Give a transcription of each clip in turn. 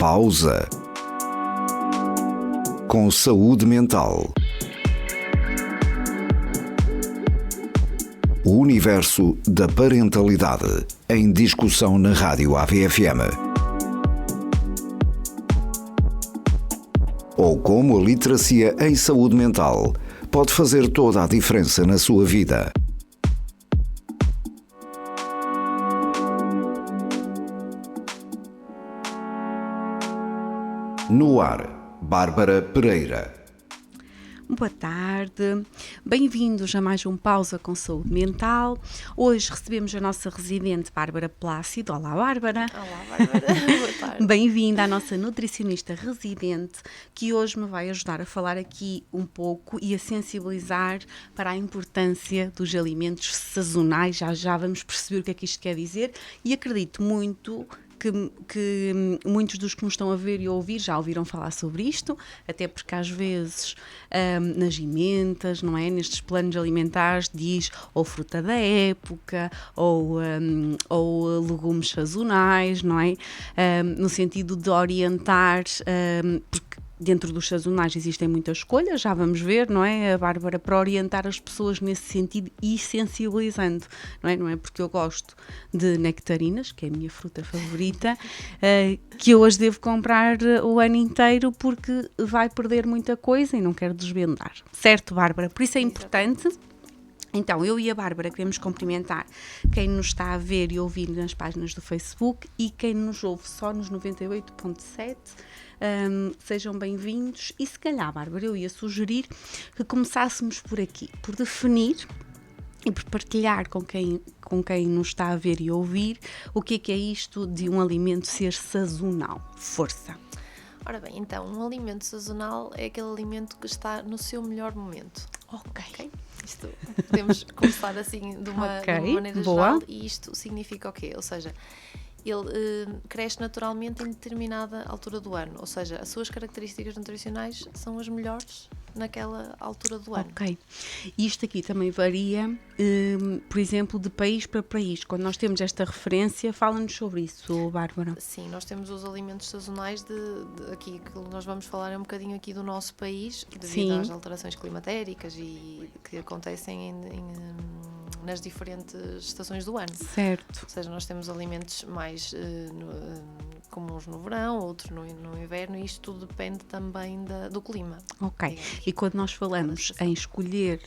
Pausa. Com saúde mental. O universo da parentalidade em discussão na Rádio AVFM. Ou como a literacia em saúde mental pode fazer toda a diferença na sua vida. No ar, Bárbara Pereira. Boa tarde, bem-vindos a mais um Pausa com Saúde Mental. Hoje recebemos a nossa residente Bárbara Plácido. Olá, Bárbara. Olá, Bárbara. Boa tarde. Bem-vinda à nossa nutricionista residente, que hoje me vai ajudar a falar aqui um pouco e a sensibilizar para a importância dos alimentos sazonais. Já vamos perceber o que é que isto quer dizer e acredito muito que muitos dos que nos estão a ver e a ouvir já ouviram falar sobre isto, até porque às vezes nas emendas, não é? Nestes planos alimentares diz ou fruta da época ou legumes sazonais, não é? No sentido de orientar, porque dentro dos sazonais existem muitas escolhas, já vamos ver, não é, a Bárbara, para orientar as pessoas nesse sentido e sensibilizando, não é porque eu gosto de nectarinas, que é a minha fruta favorita, que eu as devo comprar o ano inteiro porque vai perder muita coisa e não quero desvendar. Certo, Bárbara? Por isso é importante. Então, eu e a Bárbara queremos cumprimentar quem nos está a ver e ouvir nas páginas do Facebook e quem nos ouve só nos 98.7. Sejam bem-vindos e se calhar, Bárbara, eu ia sugerir que começássemos por aqui, por definir e por partilhar com quem nos está a ver e ouvir o que é isto de um alimento ser sazonal. Força! Ora bem, então, um alimento sazonal é aquele alimento que está no seu melhor momento. Ok. Isto podemos começar assim de uma maneira geral. E isto significa o quê? Ou seja, ele cresce naturalmente em determinada altura do ano, ou seja, as suas características nutricionais são as melhores naquela altura do ano. Ok. Isto aqui também varia, por exemplo, de país para país. Quando nós temos esta referência, fala-nos sobre isso, Bárbara. Sim, nós temos os alimentos sazonais de aqui, que nós vamos falar um bocadinho aqui do nosso país, devido às alterações climatéricas e que acontecem nas diferentes estações do ano. Certo. Ou seja, nós temos alimentos mais comuns no verão, outros no inverno, e isto tudo depende também do clima. Ok. E quando nós falamos em escolher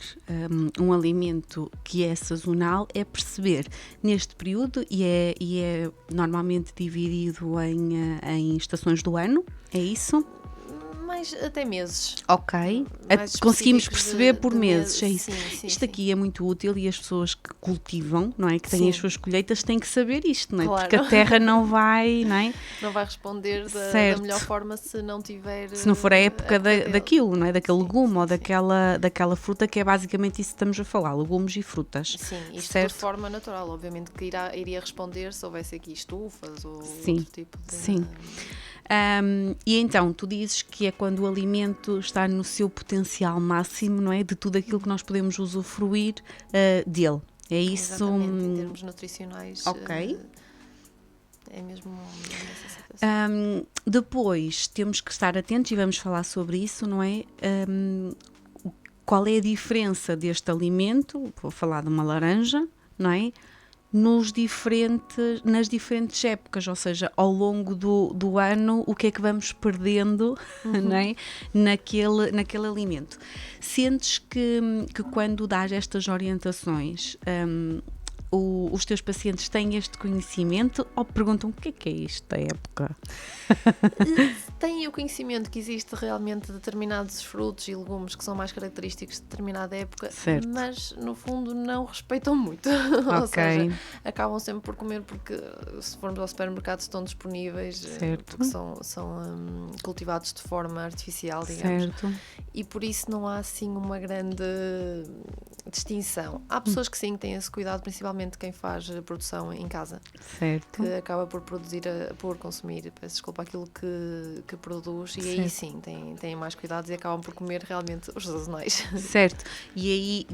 um alimento que é sazonal, é perceber neste período e é normalmente dividido em estações do ano, é isso? Mais até meses. Ok. Conseguimos perceber por meses, é isso. Sim, isto aqui é muito útil e as pessoas que cultivam, não é? Que têm as suas colheitas têm que saber isto, não é? Claro. Porque a terra não vai, não é? Não vai responder da melhor forma se não tiver... Se não for a época daquilo, não é? Daquele legume ou sim. daquela fruta, que é basicamente isso que estamos a falar, legumes e frutas. Sim, isto certo? de forma natural. Obviamente que iria responder se houvesse aqui estufas ou outro tipo de... Sim. E então, tu dizes que é quando o alimento está no seu potencial máximo, não é? De tudo aquilo que nós podemos usufruir dele. É isso? Exatamente, em termos nutricionais. Ok. É mesmo nessa situação. Depois, temos que estar atentos e vamos falar sobre isso, não é? Qual é a diferença deste alimento? Vou falar de uma laranja, não é? Nas diferentes épocas, ou seja, ao longo do ano, o que é que vamos perdendo não é? naquele alimento. Sentes que quando dás estas orientações, os teus pacientes têm este conhecimento ou perguntam o que é isto da época? Têm o conhecimento que existe realmente determinados frutos e legumes que são mais característicos de determinada época, certo. Mas no fundo não respeitam muito. Ou seja, acabam sempre por comer porque se formos ao supermercado estão disponíveis, certo. porque são cultivados de forma artificial, digamos. Certo. E por isso não há assim uma grande distinção. Há pessoas que sim, têm esse cuidado, principalmente quem faz produção em casa. Certo. Que acaba por produzir, por consumir, peço desculpa, aquilo que produz, e aí sim, têm mais cuidados e acabam por comer realmente os sazonais. Certo. E aí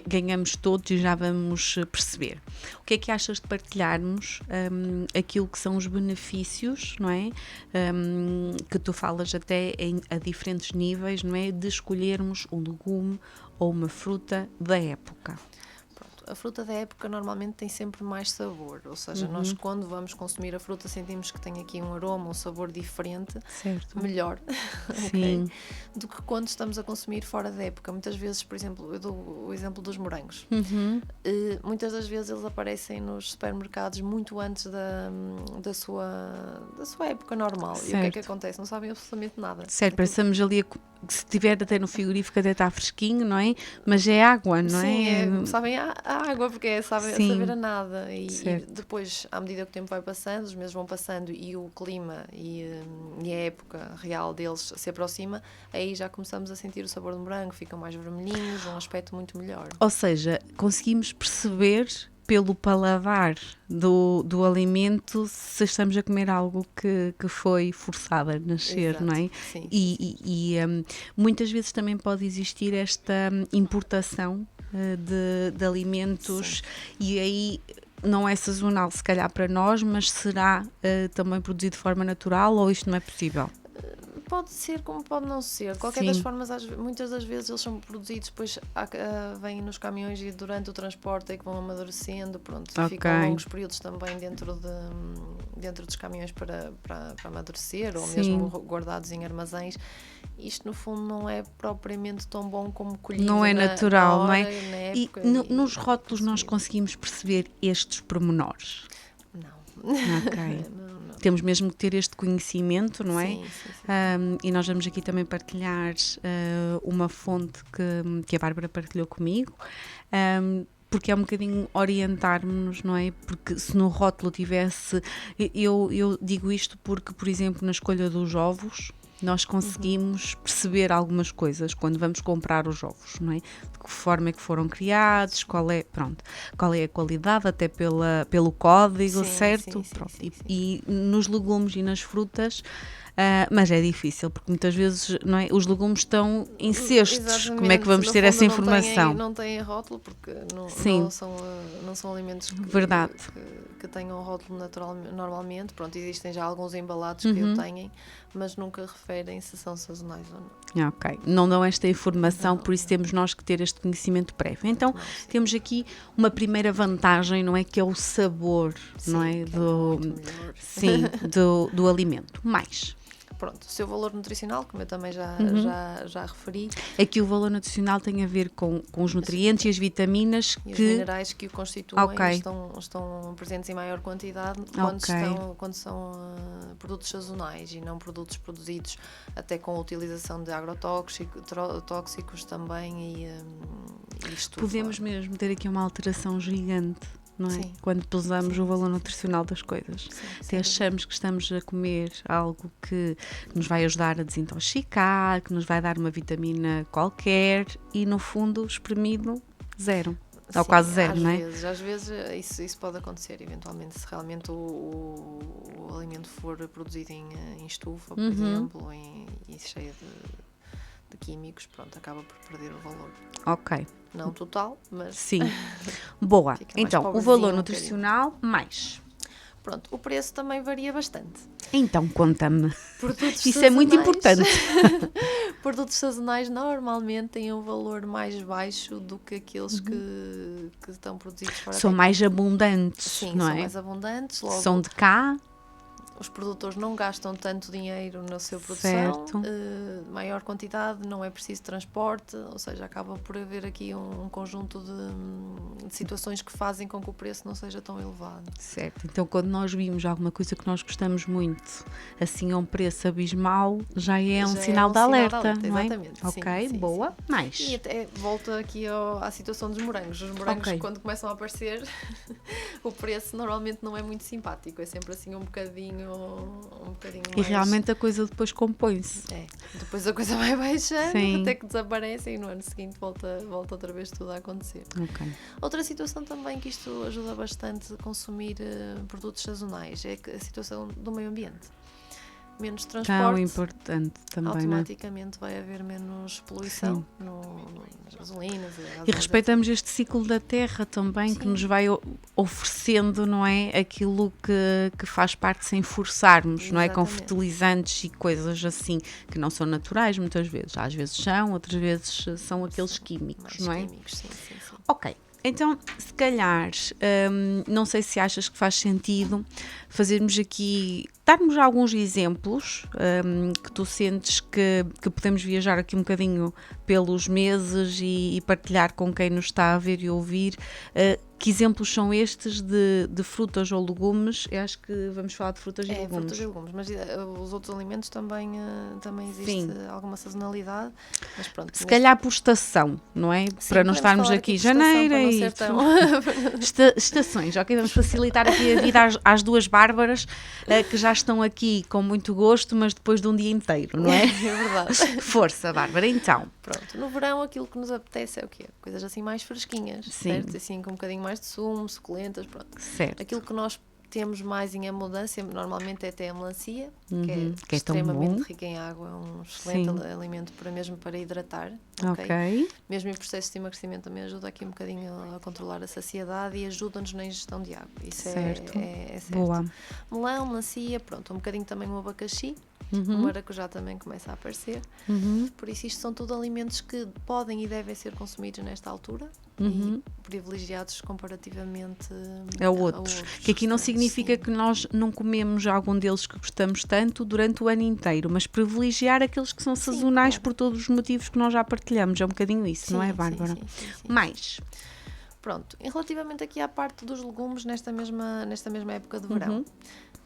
ganhamos todos e já vamos perceber. O que é que achas de partilharmos aquilo que são os benefícios, não é? Que tu falas até a diferentes níveis, não é? De escolhermos um legume ou uma fruta da época. A fruta da época normalmente tem sempre mais sabor, ou seja, nós quando vamos consumir a fruta sentimos que tem aqui um aroma, um sabor diferente, melhor, okay, do que quando estamos a consumir fora da época. Muitas vezes, por exemplo, eu dou o exemplo dos morangos. Muitas das vezes eles aparecem nos supermercados muito antes da sua época normal. Certo. E o que é que acontece? Não sabem absolutamente nada. Certo, pensamos ali, se tiver até no frigorífico até está fresquinho, não é? Mas é água, não é? Sim, sabem a água, porque é saber a nada. E depois, à medida que o tempo vai passando, os meses vão passando e o clima e a época real deles se aproxima, aí já começamos a sentir o sabor do morango, ficam mais vermelhinhos, um aspecto muito melhor. Ou seja, conseguimos perceber pelo paladar do alimento se estamos a comer algo que foi forçado a nascer. Exato. Não é? Sim, e muitas vezes também pode existir esta importação de alimentos. Sim. E aí não é sazonal se calhar para nós, mas será também produzido de forma natural ou isto não é possível? Pode ser como pode não ser. Qualquer das formas, muitas das vezes eles são produzidos, depois vêm nos caminhões e durante o transporte é que vão amadurecendo, pronto, ficam longos períodos também dentro dos caminhões para amadurecer, ou mesmo guardados em armazéns. Isto no fundo não é propriamente tão bom como colhido. Não é natural, não é? E nos rótulos nós conseguimos perceber estes pormenores? Não. Ok. Não. Temos mesmo que ter este conhecimento, não é? Sim. E nós vamos aqui também partilhar uma fonte que a Bárbara partilhou comigo, porque é um bocadinho orientar-nos, não é? Porque se no rótulo tivesse... Eu digo isto porque, por exemplo, na escolha dos ovos, nós conseguimos perceber algumas coisas quando vamos comprar os ovos, não é? De que forma é que foram criados, qual é a qualidade, até pelo código, certo? Sim. E nos legumes e nas frutas, mas é difícil, porque muitas vezes, não é, os legumes estão em cestos. Exatamente. Como é que vamos ter essa informação? Não têm rótulo, porque não são alimentos que tenham rótulo normalmente. Pronto, existem já alguns embalados que o têm, mas nunca referem se são sazonais ou não. Ok, não dão esta informação, por isso temos nós que ter este conhecimento prévio. Então, temos aqui uma primeira vantagem, não é? Que é o sabor, não é? Do alimento. Mais. Pronto, o seu valor nutricional, como eu também já referi. Aqui o valor nutricional tem a ver com os nutrientes e as vitaminas e os minerais que o constituem. Estão presentes em maior quantidade quando são produtos sazonais e não produtos produzidos até com a utilização de agrotóxicos também e isto. Podemos mesmo ter aqui uma alteração gigante. Não é? Sim. Quando pesamos o valor nutricional das coisas. Até achamos que estamos a comer algo que nos vai ajudar a desintoxicar, que nos vai dar uma vitamina qualquer e no fundo espremido zero. Ou quase zero, não é? Às vezes isso pode acontecer eventualmente se realmente o alimento for produzido em estufa, por exemplo, e cheio de químicos, pronto, acaba por perder o valor. Ok. Não total, mas... Sim. Boa. Então, o valor nutricional mais. Pronto, o preço também varia bastante. Então, conta-me. Isso é muito importante. Produtos sazonais normalmente têm um valor mais baixo do que aqueles que estão produzidos fora. São mais abundantes, sim, não é? São mais abundantes. Logo, são de cá. Os produtores não gastam tanto dinheiro na sua produção, maior quantidade, não é preciso transporte, ou seja, acaba por haver aqui um conjunto de situações que fazem com que o preço não seja tão elevado. Certo, então quando nós vimos alguma coisa que nós gostamos muito, assim a um preço abismal, já é um sinal de alerta, não é? Exatamente. Ok, sim, boa. Sim. Mais. E até volta aqui à situação dos morangos. Os morangos, quando começam a aparecer, o preço normalmente não é muito simpático, é sempre assim um bocadinho E realmente a coisa depois compõe-se. Depois a coisa vai baixando, até que desaparece e no ano seguinte volta outra vez tudo a acontecer. Outra situação também que isto ajuda bastante a consumir produtos sazonais é a situação do meio ambiente. Menos transporte, tão importante também, automaticamente vai haver menos poluição nas gasolinas. E respeitamos este ciclo da terra também, que nos vai oferecendo, não é, aquilo que faz parte sem forçarmos, não é, com fertilizantes e coisas assim, que não são naturais muitas vezes. Às vezes são, outras vezes são aqueles químicos, não é? Químicos, sim. Ok. Então, se calhar, não sei se achas que faz sentido fazermos aqui, darmos alguns exemplos que tu sentes que podemos viajar aqui um bocadinho pelos meses e partilhar com quem nos está a ver e ouvir. Que exemplos são estes de frutas ou legumes? Eu acho que vamos falar de frutas e legumes. Frutas e legumes, mas os outros alimentos também existe alguma sazonalidade. Mas pronto, se calhar por estação, não é? Para não estarmos aqui janeiro e estações. Ok, vamos facilitar aqui a vida às duas Bárbaras que já estão aqui com muito gosto, mas depois de um dia inteiro, não é? É verdade. Força, Bárbara, então. Pronto, no verão aquilo que nos apetece é o quê? Coisas assim mais fresquinhas, certo? Assim com um bocadinho mais de sumo, suculentas, pronto. Certo. Aquilo que nós temos mais em abundância, normalmente é até a melancia, que é extremamente rica em água, é um excelente alimento para hidratar. Ok. Mesmo em processo de emagrecimento também ajuda aqui um bocadinho a controlar a saciedade e ajuda-nos na ingestão de água. Isso certo. É certo. Boa. Melão, melancia, pronto, um bocadinho também o abacaxi. O maracujá também começa a aparecer. Por isso isto são tudo alimentos que podem e devem ser consumidos nesta altura e privilegiados comparativamente a outros. Que aqui não significa que nós não comemos algum deles que gostamos tanto durante o ano inteiro, mas privilegiar aqueles que são sazonais por todos os motivos que nós já partilhamos. É um bocadinho isso, não é, Bárbara? Sim. Mais. Pronto, e relativamente aqui à parte dos legumes nesta mesma época de verão,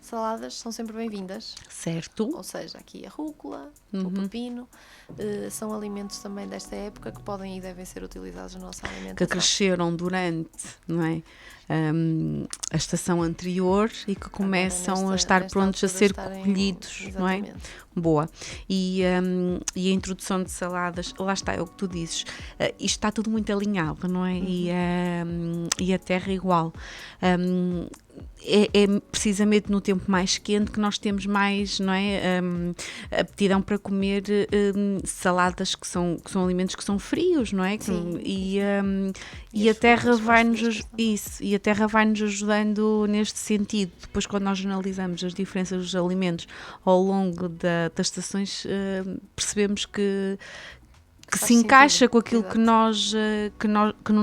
saladas são sempre bem-vindas. Certo. Ou seja, aqui a rúcula, o pepino, são alimentos também desta época que podem e devem ser utilizados na nossa alimentação. Que cresceram durante, não é, a estação anterior e que começam a estar prontos a ser colhidos, não é? Boa. E a introdução de saladas, lá está, é o que tu dizes, isto está tudo muito alinhado, não é? E a terra igual. É precisamente no tempo mais quente que nós temos mais, não é, aptidão para comer saladas que são alimentos que são frios, não é? E a terra vai-nos ajudando neste sentido. Depois, quando nós analisamos as diferenças dos alimentos ao longo das estações, percebemos que se encaixa com aquilo que não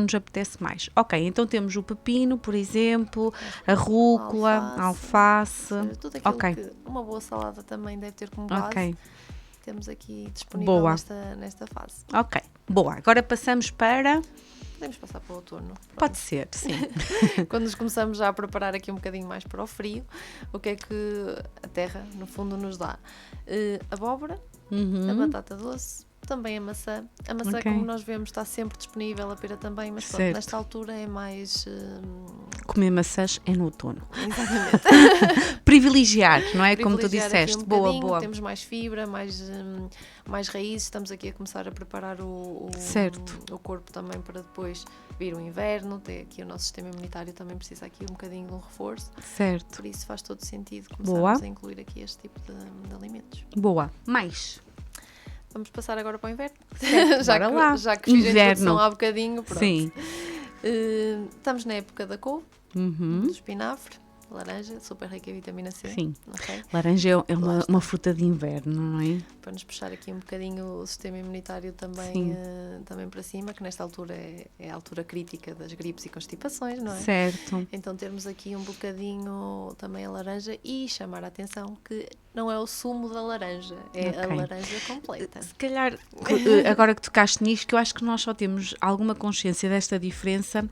nos apetece mais. Ok, então temos o pepino, por exemplo, a rúcula, a alface. Tudo aquilo que uma boa salada também deve ter como base. Temos aqui disponível nesta fase. Ok, boa. Agora passamos para... Podemos passar para o outono. Pronto. Pode ser, sim. Quando nos começamos já a preparar aqui um bocadinho mais para o frio, o que é que a terra, no fundo, nos dá? Abóbora, a batata doce, também a maçã. A maçã, como nós vemos, está sempre disponível, a pera também, mas pronto, nesta altura é mais... Comer maçãs é no outono. Exatamente. Privilegiar, não é? Como tu disseste. Boa. Temos mais fibra, mais raízes, estamos aqui a começar a preparar o corpo também para depois vir o inverno, ter aqui o nosso sistema imunitário também precisa aqui um bocadinho de um reforço. Certo. Por isso faz todo sentido começarmos a incluir aqui este tipo de alimentos. Boa. Mais. Vamos passar agora para o inverno. já que fiz a introdução há bocadinho. Pronto. Sim. Estamos na época da couve, do espinafre, laranja, super rica em vitamina C. Sim. Laranja é uma fruta de inverno, não é? Para nos puxar aqui um bocadinho o sistema imunitário também para cima, que nesta altura é a altura crítica das gripes e constipações, não é? Certo. Então temos aqui um bocadinho também a laranja e chamar a atenção que não é o sumo da laranja, é a laranja completa. Se calhar, agora que tocaste nisto, que eu acho que nós só temos alguma consciência desta diferença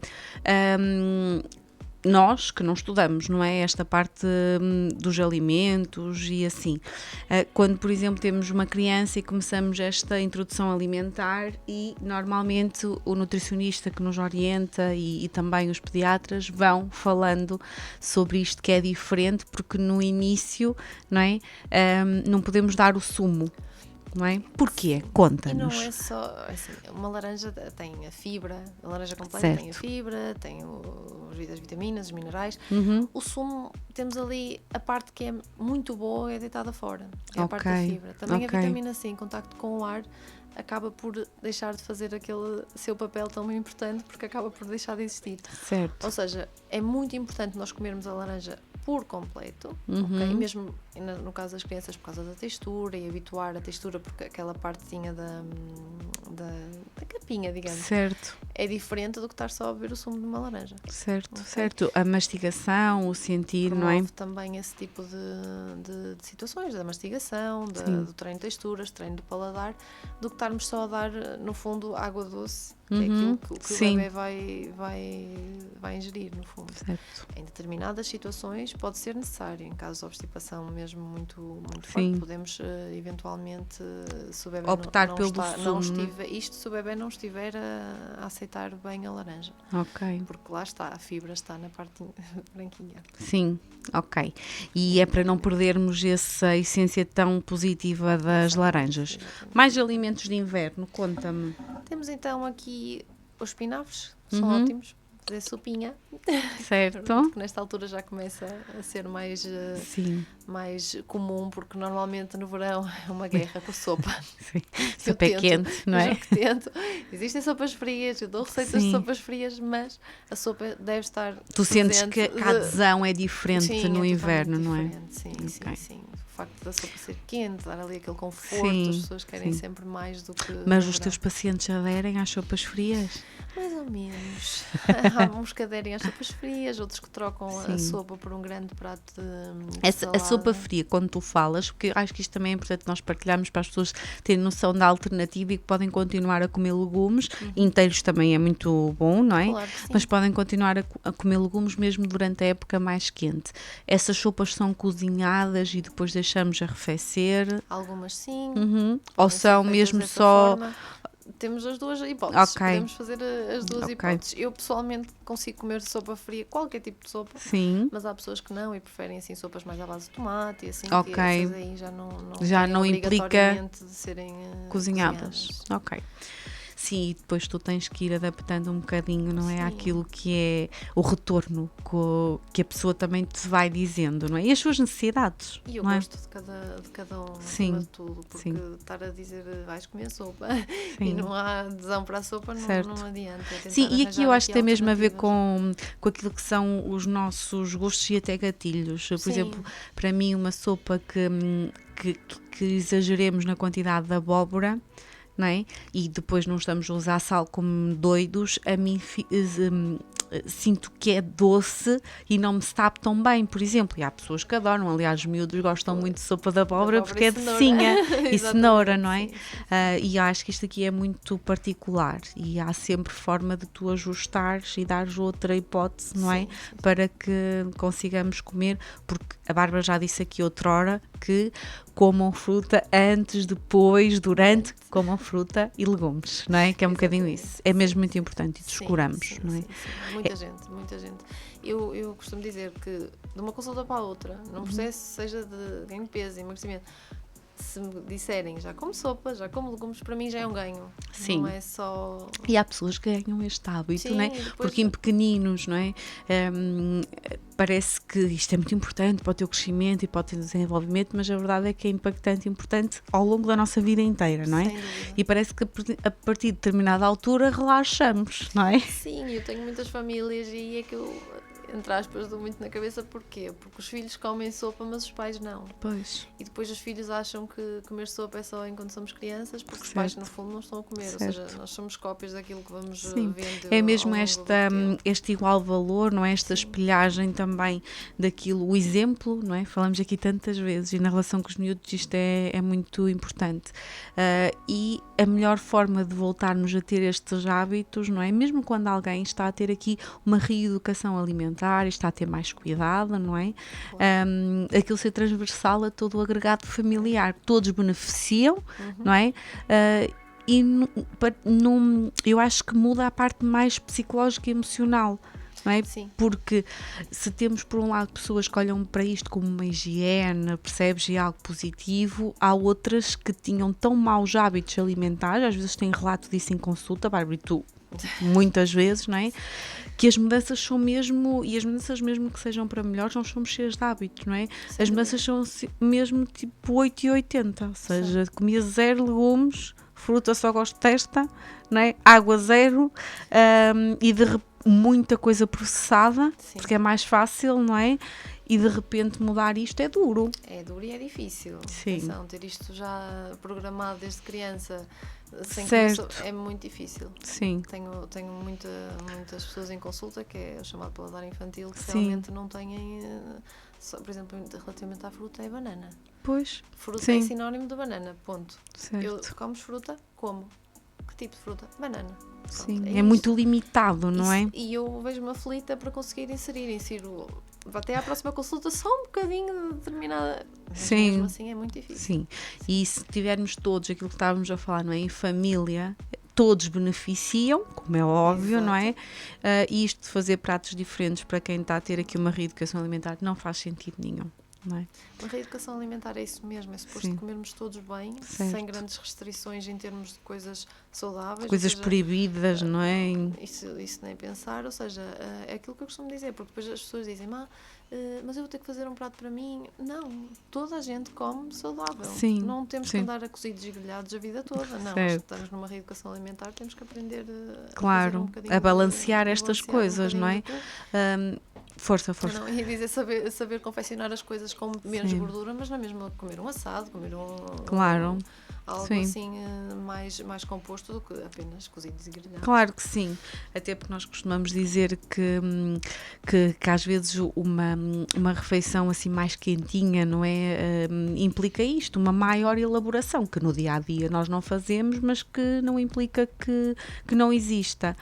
nós que não estudamos, não é? Esta parte dos alimentos e assim. Quando, por exemplo, temos uma criança e começamos esta introdução alimentar e normalmente o nutricionista que nos orienta e também os pediatras vão falando sobre isto que é diferente, porque no início, não é? Não podemos dar o sumo. Não é? Porquê? Conta-nos. E não é só, assim, uma laranja tem a fibra, a laranja completa certo. tem a fibra, tem as vitaminas, os minerais. O sumo, temos ali a parte que é muito boa, é deitada fora, é a parte da fibra. Também a vitamina C, em contacto com o ar, acaba por deixar de fazer aquele seu papel tão importante, porque acaba por deixar de existir. Certo. Ou seja, é muito importante nós comermos a laranja por completo, ok? Mesmo no caso das crianças, por causa da textura e habituar a textura, porque aquela partezinha da capinha, digamos, certo. é diferente do que estar só a beber o sumo de uma laranja. Certo, okay? certo. A mastigação, o sentir, promove, não é? Também esse tipo de situações, da mastigação, do treino de texturas, treino do paladar, do que estarmos só a dar, no fundo, água doce, que é aquilo que o bebê vai ingerir, no fundo. Certo. Em determinadas situações pode ser necessário, em caso de obstipação mesmo muito forte, podemos eventualmente, se o bebê optar pelo sumo. Se o bebê não estiver a aceitar bem a laranja. Ok. Porque lá está, a fibra está na parte branquinha. Sim, ok. E é para não perdermos essa essência tão positiva das laranjas. Exatamente. Mais alimentos de inverno, conta-me. Temos então aqui os espinafres, que são ótimos. Fazer sopinha, certo? Porque nesta altura já começa a ser mais comum, porque normalmente no verão é uma guerra com a sopa. Sim. Sopa é quente, não é? Existem sopas frias, eu dou receitas de sopas frias, mas a sopa deve estar Tu sentes que a adesão é diferente no inverno, não é? Sim. O facto da sopa ser quente, dar ali aquele conforto, as pessoas querem sempre mais do que... Mas os teus pacientes aderem às sopas frias? Mais ou menos. Há uns que aderem às sopas frias, outros que trocam a sopa por um grande prato de salada. A sopa fria, quando tu falas, porque acho que isto também é importante nós partilharmos para as pessoas terem noção da alternativa e que podem continuar a comer legumes, inteiros também é muito bom, não é? Claro que sim. Mas podem continuar a comer legumes mesmo durante a época mais quente. Essas sopas são cozinhadas e depois deixamos arrefecer? Algumas sim. Ou são mesmo só... Forma. Temos as duas hipóteses, podemos fazer as duas hipóteses. Eu pessoalmente consigo comer sopa fria, qualquer tipo de sopa, mas há pessoas que não e preferem assim sopas mais à base de tomate e assim, que essas aí já não implica de serem cozinhadas. Ok. Sim, e depois tu tens que ir adaptando um bocadinho, não é? Àquilo que é o retorno que a pessoa também te vai dizendo, não é? E as suas necessidades. E o gosto de cada um, acima de tudo, porque estar a dizer vais comer sopa e não há adesão para a sopa, não adianta. Sim, e aqui eu acho que tem mesmo a ver com aquilo que são os nossos gostos e até gatilhos. Por exemplo, para mim uma sopa que exageremos na quantidade de abóbora, não é? E depois não estamos a usar sal como doidos, a mim sinto que é doce e não me sabe tão bem, por exemplo, e há pessoas que adoram, aliás os miúdos gostam muito de sopa de abóbora porque é docinha e cenoura, não é? E acho que isto aqui é muito particular e há sempre forma de tu ajustares e dares outra hipótese, não é? Para que consigamos comer, porque a Bárbara já disse aqui outrora que comam fruta antes, depois, durante, comam fruta e legumes, não é? Que é um bocadinho isso. É mesmo muito importante e descuramos, não é? Muita gente. Eu costumo dizer que de uma consulta para a outra, num processo seja de ganho de peso, emagrecimento, se me disserem já como sopa, já como legumes, para mim já é um ganho. Sim. Não é só... E há pessoas que ganham este hábito, não é? Porque em pequeninos, não é? Parece que isto é muito importante para o teu crescimento e para o teu desenvolvimento, mas a verdade é que é impactante e importante ao longo da nossa vida inteira, não é? E parece que a partir de determinada altura relaxamos, não é? Sim, eu tenho muitas famílias e é que eu, entre aspas, dou muito na cabeça. Porquê? Porque os filhos comem sopa, mas os pais não. Pois. E depois os filhos acham que comer sopa é só enquanto somos crianças, porque os pais, no fundo, não estão a comer. Ou seja, nós somos cópias daquilo que vamos vendo. É mesmo este igual valor, não é? Esta espelhagem também daquilo, o exemplo, não é? Falamos aqui tantas vezes e na relação com os miúdos isto é muito importante. E a melhor forma de voltarmos a ter estes hábitos, não é? Mesmo quando alguém está a ter aqui uma reeducação alimentar, alimentar e está a ter mais cuidado, não é? Aquilo ser transversal a todo o agregado familiar, todos beneficiam, não é? E eu acho que muda a parte mais psicológica e emocional, não é? Sim. Porque se temos por um lado pessoas que olham para isto como uma higiene, percebes, e algo positivo, há outras que tinham tão maus hábitos alimentares, às vezes têm relato disso em consulta, Bárbara, e tu muitas vezes, não é? Que as mudanças são mesmo, e as mudanças mesmo que sejam para melhor, nós somos cheios de hábitos, não é? Sem as mudanças são mesmo tipo 8 e 80, ou seja, comia 0 legumes, fruta só gosto desta, não é? Água 0, e de muita coisa processada, sim, porque é mais fácil, não é? E de repente mudar isto é duro. É duro e é difícil. Sim. Atenção, ter isto já programado desde criança, sem certo, é muito difícil. Sim. Tenho muitas pessoas em consulta, que é o chamado paladar infantil, que sim, realmente não têm, por exemplo, relativamente à fruta, é banana. Pois. Fruta sim, é sinónimo de banana, ponto. Certo. Comes fruta? Como? Que tipo de fruta? Banana. Pronto, sim, é muito limitado, não é? E eu vejo-me aflita para conseguir insiro até à próxima consulta só um bocadinho de determinada, mas sim, mesmo assim é muito difícil. Sim, e se tivermos todos aquilo que estávamos a falar, não é? Em família, todos beneficiam, como é óbvio, exato, não é? E isto de fazer pratos diferentes para quem está a ter aqui uma reeducação alimentar não faz sentido nenhum. Não é? A reeducação alimentar é isso mesmo, é suposto sim, comermos todos bem, certo, sem grandes restrições em termos de coisas saudáveis. Coisas seja, proibidas, não é? Isso nem pensar, ou seja, é aquilo que eu costumo dizer, porque depois as pessoas dizem, mas eu vou ter que fazer um prato para mim. Não, toda a gente come saudável. Sim, não temos sim, que andar a cozidos e grelhados a vida toda. Não, certo, estamos numa reeducação alimentar, temos que aprender claro, a balancear estas coisas, não é? Força. Não, ia dizer saber confeccionar as coisas com menos sim, gordura, mas não é mesmo comer um assado, comer claro, algo sim, assim mais composto do que apenas cozidos e grelhados. Claro que sim, até porque nós costumamos dizer que às vezes uma refeição assim mais quentinha, não é? Implica isto, uma maior elaboração, que no dia-a-dia nós não fazemos, mas que não implica que não exista.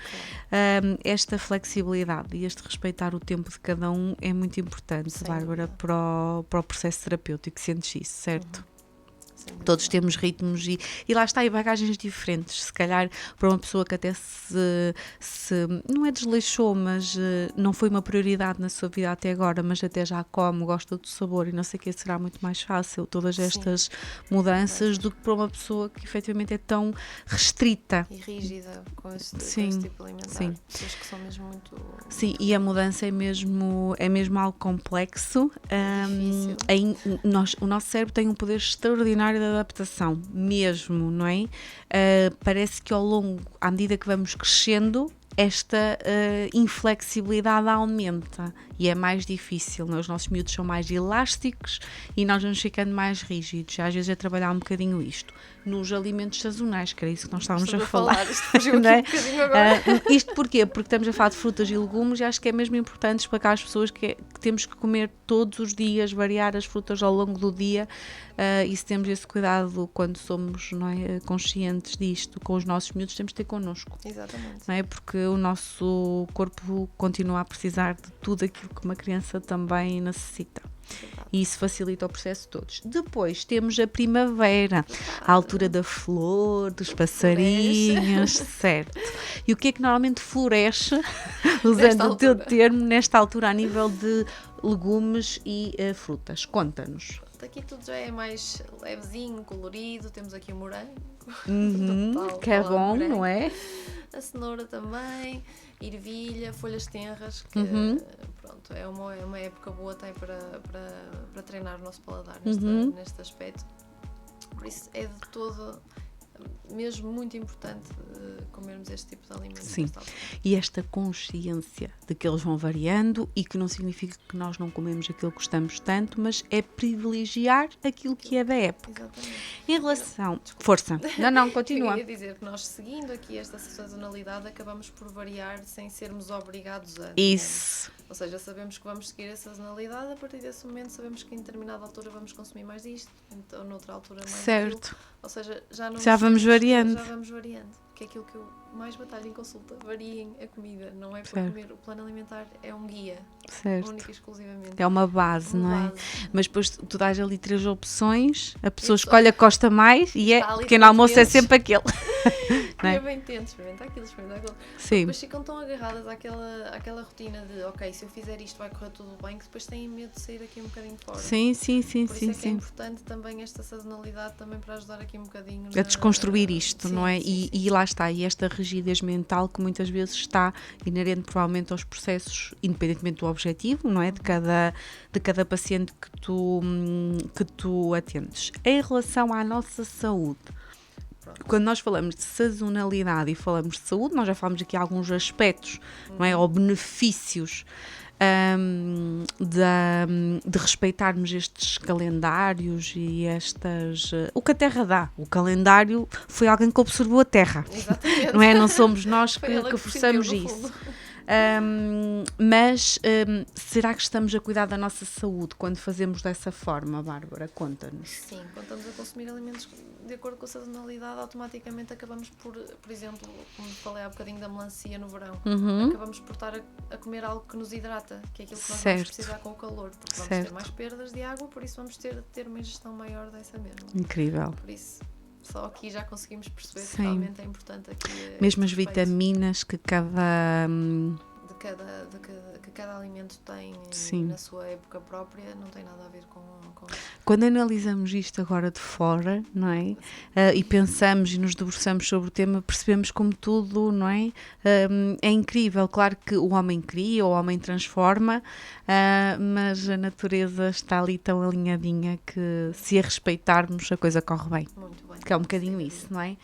Claro. Esta flexibilidade e este respeitar o tempo de cada um é muito importante, sim, Bárbara, para o processo terapêutico. Sentes isso, certo? Uhum. Todos temos ritmos e lá está, e bagagens diferentes. Se calhar para uma pessoa que até se não é desleixou, mas não foi uma prioridade na sua vida até agora, mas até já come, gosta do sabor e não sei o que, será muito mais fácil todas estas mudanças do que para uma pessoa que efetivamente é tão restrita e rígida com este tipo alimentar. Sim. Pessoas que são mesmo muito... Sim, e a mudança é mesmo algo complexo. O nosso cérebro tem um poder extraordinário de adaptação, mesmo, não é? Parece que ao longo, à medida que vamos crescendo, esta inflexibilidade aumenta e é mais difícil, os nossos miúdos são mais elásticos e nós vamos ficando mais rígidos. Às vezes é trabalhar um bocadinho isto nos alimentos sazonais, que era isso que nós estávamos a falar. Isto fugiu aqui um bocadinho agora. Isto porquê? Porque estamos a falar de frutas e legumes e acho que é mesmo importante explicar às pessoas que temos que comer todos os dias, variar as frutas ao longo do dia, e se temos esse cuidado quando somos, não é, conscientes disto, com os nossos miúdos, temos de ter connosco. Exatamente. Não é? Porque o nosso corpo continua a precisar de tudo aquilo que uma criança também necessita. E isso facilita o processo de todos. Depois temos a primavera, a altura da flor, dos passarinhos, certo. E o que é que normalmente floresce, usando o teu termo, nesta altura a nível de legumes e frutas? Conta-nos. Aqui tudo já é mais levezinho, colorido, temos aqui o morango. Que é bom, morango, não é? A cenoura também, ervilha, folhas tenras, que pronto, é uma época boa até para treinar o nosso paladar neste aspecto. Por isso é de todo mesmo muito importante comermos este tipo de alimentos. Sim, e esta consciência de que eles vão variando e que não significa que nós não comemos aquilo que gostamos tanto, mas é privilegiar aquilo que é da época. Exatamente. Em relação... Força. Não, continua. Eu ia dizer que nós, seguindo aqui esta sazonalidade, acabamos por variar sem sermos obrigados a... Isso. Ou seja, sabemos que vamos seguir a sazonalidade, a partir desse momento sabemos que em determinada altura vamos consumir mais disto, ou noutra altura mais certo. Aquilo. Ou seja, já vamos variando. Que é aquilo que eu mais batalha em consulta, variem a comida, não é para comer, o plano alimentar é um guia, única e exclusivamente. É uma base, não é? Mas depois tu dás ali 3 opções, a pessoa escolhe a que gosta mais e o pequeno almoço é sempre aquele. É bem tento, experimenta aquilo. Sim. Depois ficam tão agarradas àquela rotina de, ok, se eu fizer isto vai correr tudo bem, que depois têm medo de sair aqui um bocadinho fora. Sim. Por isso que é importante também esta sazonalidade também para ajudar aqui um bocadinho a desconstruir isto, não é? E lá está, e esta rigidez mental que muitas vezes está inerente provavelmente aos processos, independentemente do objetivo, não é? De cada paciente que tu atendes. Em relação à nossa saúde, quando nós falamos de sazonalidade e falamos de saúde, nós já falamos aqui alguns aspectos, não é? Ou benefícios de respeitarmos estes calendários e o que a Terra dá. O calendário foi alguém que observou a Terra. Exatamente. Não é? Não somos nós que forçamos isso. Mas será que estamos a cuidar da nossa saúde quando fazemos dessa forma, Bárbara? Conta-nos. Sim, quando estamos a consumir alimentos de acordo com a sazonalidade, automaticamente acabamos por exemplo, como falei há bocadinho da melancia no verão, acabamos por estar a comer algo que nos hidrata, que é aquilo que nós vamos precisar com o calor, porque vamos ter mais perdas de água, por isso vamos ter uma ingestão maior dessa mesma. Incrível. Por isso, só aqui já conseguimos perceber que realmente é importante aqui. Mesmo as vitaminas que cada alimento tem na sua época própria, não tem nada a ver com Quando analisamos isto agora de fora, não é? E pensamos e nos debruçamos sobre o tema, percebemos como tudo, não é? É incrível, claro que o homem cria, o homem transforma, mas a natureza está ali tão alinhadinha que se a respeitarmos a coisa corre bem. Muito bem. Que é um bocadinho isso, não é?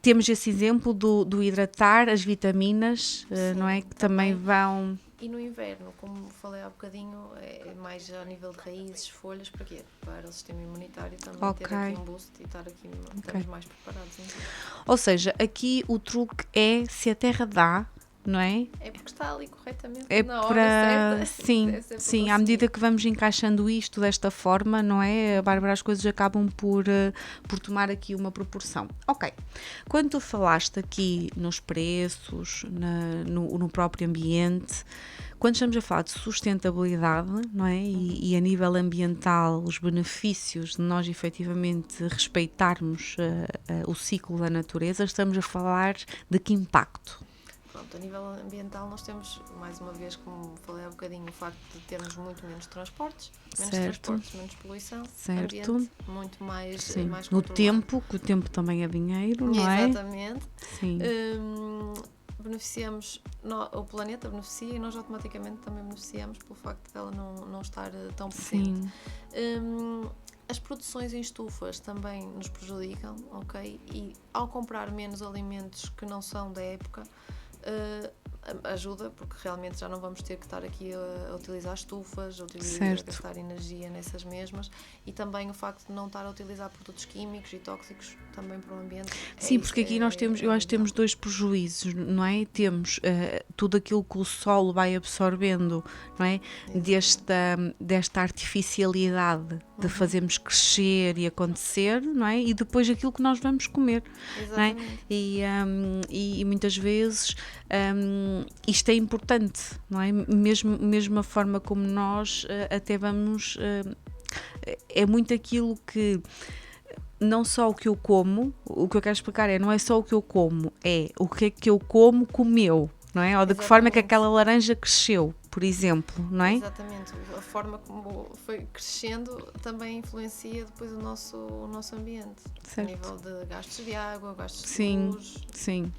Temos esse exemplo do hidratar, as vitaminas, não é? Que também vão... E no inverno, como falei há bocadinho, é mais a nível de raízes, folhas, para quê? Para o sistema imunitário também ter aqui um boost e estar aqui estamos mais preparados. Então. Ou seja, aqui o truque é se a terra dá, não é? É porque está ali corretamente na hora certa. Sim, à medida que vamos encaixando isto desta forma, não é, Bárbara, as coisas acabam por tomar aqui uma proporção. Ok, quando tu falaste aqui nos preços, no próprio ambiente, quando estamos a falar de sustentabilidade, não é, e a nível ambiental, os benefícios de nós efetivamente respeitarmos o ciclo da natureza, estamos a falar de que impacto? Pronto, a nível ambiental nós temos, mais uma vez, como falei há bocadinho, o facto de termos muito menos transportes, menos poluição, ambiente muito mais no tempo, que o tempo também é dinheiro, não é? Exatamente. Sim. Beneficiamos, o planeta beneficia e nós automaticamente também beneficiamos pelo facto dela não estar tão presente. As produções em estufas também nos prejudicam, ok? E ao comprar menos alimentos que não são da época, ajuda, porque realmente já não vamos ter que estar aqui a utilizar estufas, a gastar energia nessas mesmas, e também o facto de não estar a utilizar produtos químicos e tóxicos também para o ambiente. Sim, porque aqui nós temos, eu acho que temos dois prejuízos, não é? Temos tudo aquilo que o solo vai absorvendo, não é? Desta artificialidade de fazermos crescer e acontecer, não é? E depois aquilo que nós vamos comer, não é? E muitas vezes isto é importante, não é? Mesmo a forma como nós até vamos... é muito aquilo que... Não só o que eu como, o que eu quero explicar não é só o que eu como, é o que é que eu como comeu, não é? Ou de que forma é que aquela laranja cresceu, por exemplo, não é? Exatamente, a forma como foi crescendo também influencia depois o nosso ambiente, a nível de gastos de água, gastos de luz. Sim,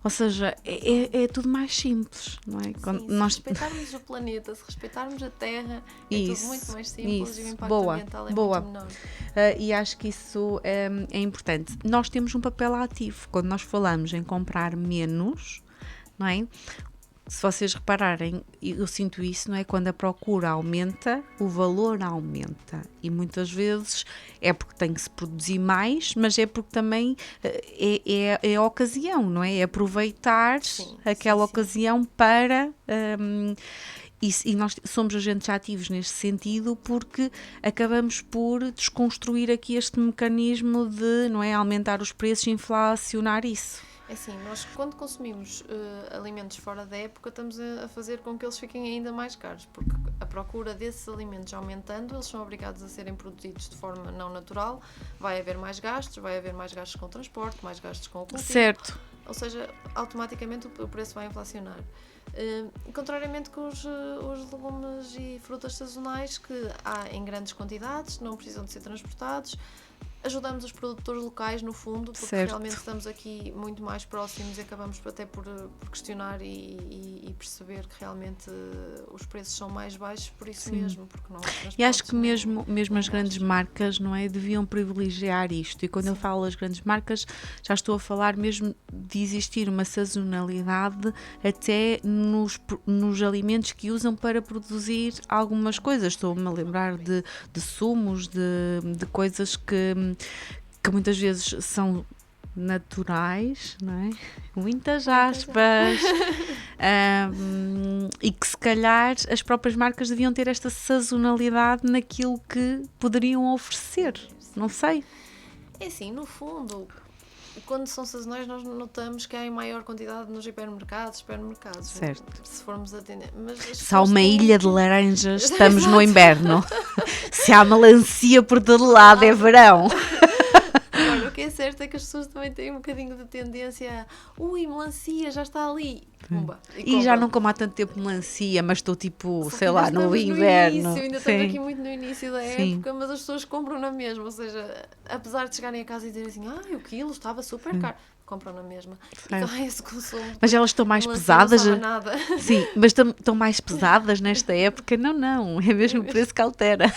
ou seja, é tudo mais simples, não é? Sim, se respeitarmos o planeta, se respeitarmos a terra, é tudo muito mais simples e o impacto ambiental é muito menor. E acho que isso é importante. Nós temos um papel ativo, quando nós falamos em comprar menos, não é? Se vocês repararem, eu sinto isso, não é? Quando a procura aumenta, o valor aumenta. E muitas vezes é porque tem que se produzir mais, mas é porque também é a ocasião, não é? É aproveitar aquela ocasião para... E nós somos agentes ativos neste sentido porque acabamos por desconstruir aqui este mecanismo de, não é, aumentar os preços e inflacionar isso. É assim, nós quando consumimos alimentos fora da época estamos a fazer com que eles fiquem ainda mais caros, porque a procura desses alimentos aumentando, eles são obrigados a serem produzidos de forma não natural, vai haver mais gastos com transporte, mais gastos com o cultivo. Certo. Ou seja, automaticamente o preço vai inflacionar. Contrariamente com os legumes e frutas sazonais que há em grandes quantidades, não precisam de ser transportados, ajudamos os produtores locais no fundo, porque realmente estamos aqui muito mais próximos e acabamos até por questionar e perceber que realmente os preços são mais baixos por isso mesmo, porque não. E acho que mesmo as grandes marcas, não é, deviam privilegiar isto, e quando eu falo as grandes marcas já estou a falar mesmo de existir uma sazonalidade até nos alimentos que usam para produzir algumas coisas. Estou-me a lembrar de sumos, de coisas que muitas vezes são naturais, não é? Muitas aspas. E que se calhar as próprias marcas deviam ter esta sazonalidade naquilo que poderiam oferecer. Não sei. É assim, no fundo, quando são sazonais nós notamos que há em maior quantidade nos supermercados. Certo. Se formos atender. Mas se há uma ilha de laranjas, estamos no inverno. Se há melancia por todo lado, é verão. Olha, o que é certo é que as pessoas também têm um bocadinho de tendência a melancia, já está ali. Pumba, e já não como há tanto tempo melancia, mas estou tipo, só sei lá, no inverno. Ainda estamos aqui muito no início da época, mas as pessoas compram na mesma, ou seja, apesar de chegarem a casa e dizerem assim, o quilo estava super caro, compram na mesma. Então é esse consumo. Mas elas estão mais pesadas. Sim, mas estão mais pesadas nesta época? Não, é mesmo o preço que altera.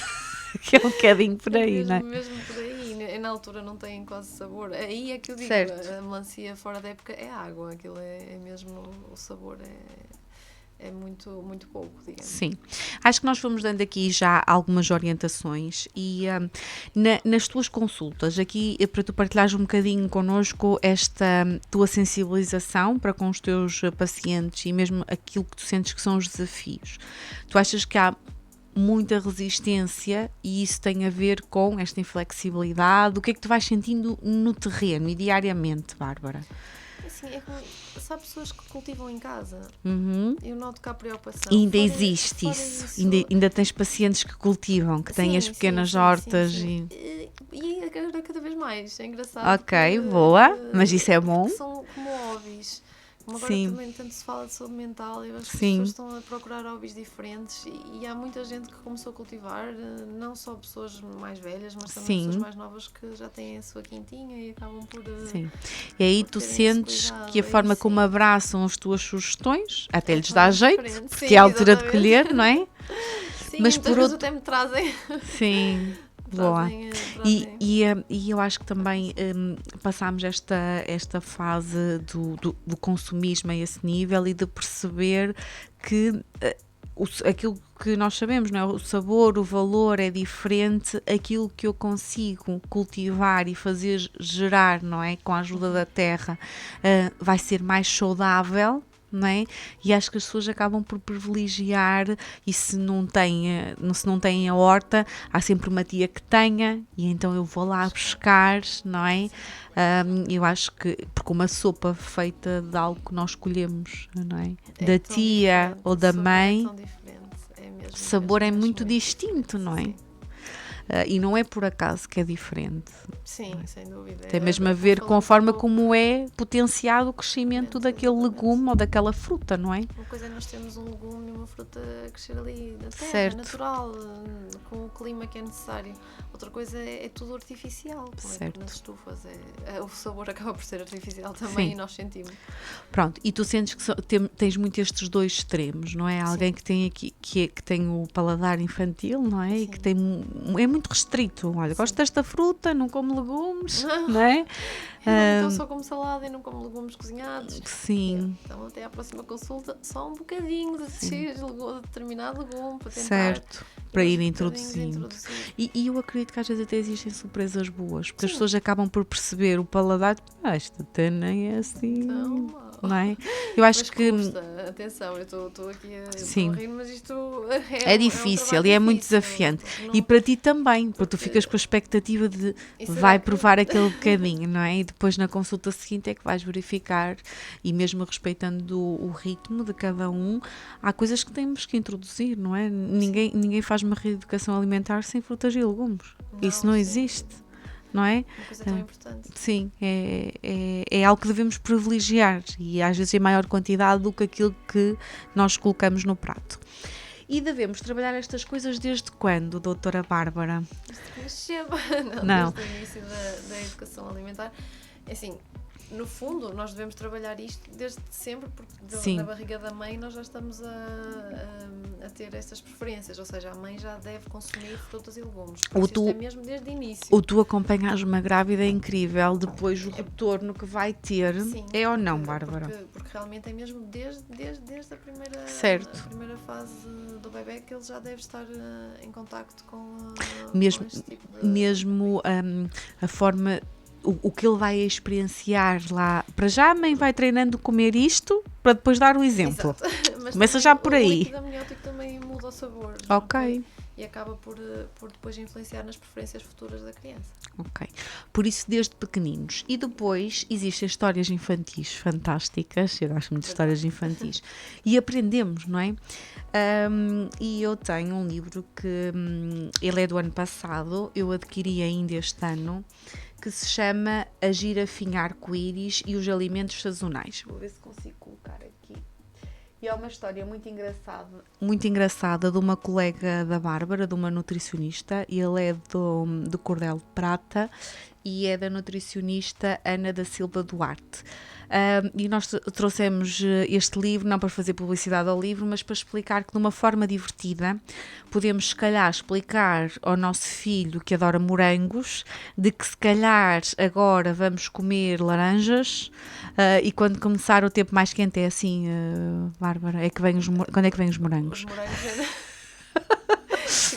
Que é um bocadinho por aí, não é? Mesmo por aí, na altura não tem quase sabor. Aí é que eu digo, a melancia fora da época é água, aquilo é mesmo, o sabor é muito, muito pouco, digamos. Sim, acho que nós fomos dando aqui já algumas orientações e nas tuas consultas, aqui para tu partilhares um bocadinho connosco esta tua sensibilização para com os teus pacientes e mesmo aquilo que tu sentes que são os desafios. Tu achas que há muita resistência e isso tem a ver com esta inflexibilidade? O que é que tu vais sentindo no terreno e diariamente, Bárbara? Assim, se há pessoas que cultivam em casa, eu noto que há preocupação. E ainda existe isso. Ainda tens pacientes que cultivam, que têm as pequenas hortas. Sim. E agora cada vez mais, é engraçado. Ok, boa, mas isso é bom. São como hobbies. Como agora também tanto se fala de saúde mental, eu acho que as pessoas estão a procurar hobbies diferentes e há muita gente que começou a cultivar, não só pessoas mais velhas, mas também pessoas mais novas que já têm a sua quintinha e acabam por... Sim. E aí tu sentes que a forma como abraçam as tuas sugestões até lhes dá jeito, porque é a altura de colher, não é? Sim, mas por outro até me trazem. Sim. Boa. E eu acho que também passámos esta fase do consumismo a esse nível e de perceber que aquilo que nós sabemos, não é? O sabor, o valor é diferente, aquilo que eu consigo cultivar e fazer gerar, não é? Com a ajuda da terra, vai ser mais saudável. Não é? E acho que as pessoas acabam por privilegiar, e se não têm a horta, há sempre uma tia que tenha, e então eu vou lá buscar, não é? Eu acho que, porque uma sopa feita de algo que nós colhemos, não é? Da tia ou da mãe, o sabor é muito distinto, não é? E não é por acaso que é diferente. Sim, sem dúvida. Tem mesmo a ver com a forma como é potenciado o crescimento daquele legume ou daquela fruta, não é? Uma coisa é nós termos um legume e uma fruta a crescer ali na terra, natural, com o clima que é necessário. Outra coisa é tudo artificial, como nas estufas. O sabor acaba por ser artificial também. Sim. E nós sentimos. Pronto, e tu sentes que tens muito estes dois extremos, não é? Alguém que tem aqui, que tem o paladar infantil, não é? Sim. E que é muito restrito. Olha, gosto desta fruta, não como legumes, não é? Então só como salada e não como legumes cozinhados. Sim. Então até à próxima consulta só um bocadinho de determinado legume para tentar. Certo, para ir introduzindo. E eu acredito que às vezes até existem surpresas boas, porque as pessoas acabam por perceber o paladar, esta até nem é assim não é? Eu acho mas que... custa. Atenção, eu estou aqui a rir, mas isto é difícil e é muito desafiante. Não... E para ti também, porque tu ficas com a expectativa de vai provar aquele bocadinho, não é? E depois na consulta seguinte é que vais verificar, e mesmo respeitando o ritmo de cada um, há coisas que temos que introduzir, não é? Ninguém faz uma reeducação alimentar sem frutas e legumes. Isso não existe. Não é? Uma coisa tão importante. Sim, é algo que devemos privilegiar e às vezes em maior quantidade do que aquilo que nós colocamos no prato. E devemos trabalhar estas coisas desde quando, doutora Bárbara? Não. Desde o início da educação alimentar. Assim, no fundo, nós devemos trabalhar isto desde sempre, porque na barriga da mãe nós já estamos a ter essas preferências, ou seja, a mãe já deve consumir frutas e legumes. Isto é mesmo desde o início. O tu acompanhas uma grávida é incrível, depois o retorno que vai ter, é ou não, Bárbara? Porque realmente é mesmo desde a primeira, certo. A primeira fase do bebê que ele já deve estar em contacto com este tipo de... Mesmo a forma... O que ele vai experienciar lá. Para já a mãe vai treinando comer isto para depois dar o exemplo. Mas começa já por aí. O líquido amniótico também muda o sabor. Ok. E acaba por depois influenciar nas preferências futuras da criança. Ok. Por isso desde pequeninos. E depois existem histórias infantis fantásticas. Eu gosto muito de histórias infantis. E aprendemos, não é? E eu tenho um livro que ele é do ano passado. Eu adquiri ainda este ano, que se chama A Girafinha Arco-Íris e os Alimentos Sazonais. Vou ver se consigo colocar aqui. E é uma história muito engraçada de uma colega da Bárbara, de uma nutricionista. Ele é do Cordel de Prata e é da nutricionista Ana da Silva Duarte. E nós trouxemos este livro, não para fazer publicidade ao livro, mas para explicar que de uma forma divertida podemos se calhar explicar ao nosso filho que adora morangos, de que se calhar agora vamos comer laranjas, e quando começar o tempo mais quente é assim, Bárbara, quando é que vêm os morangos? Os morangos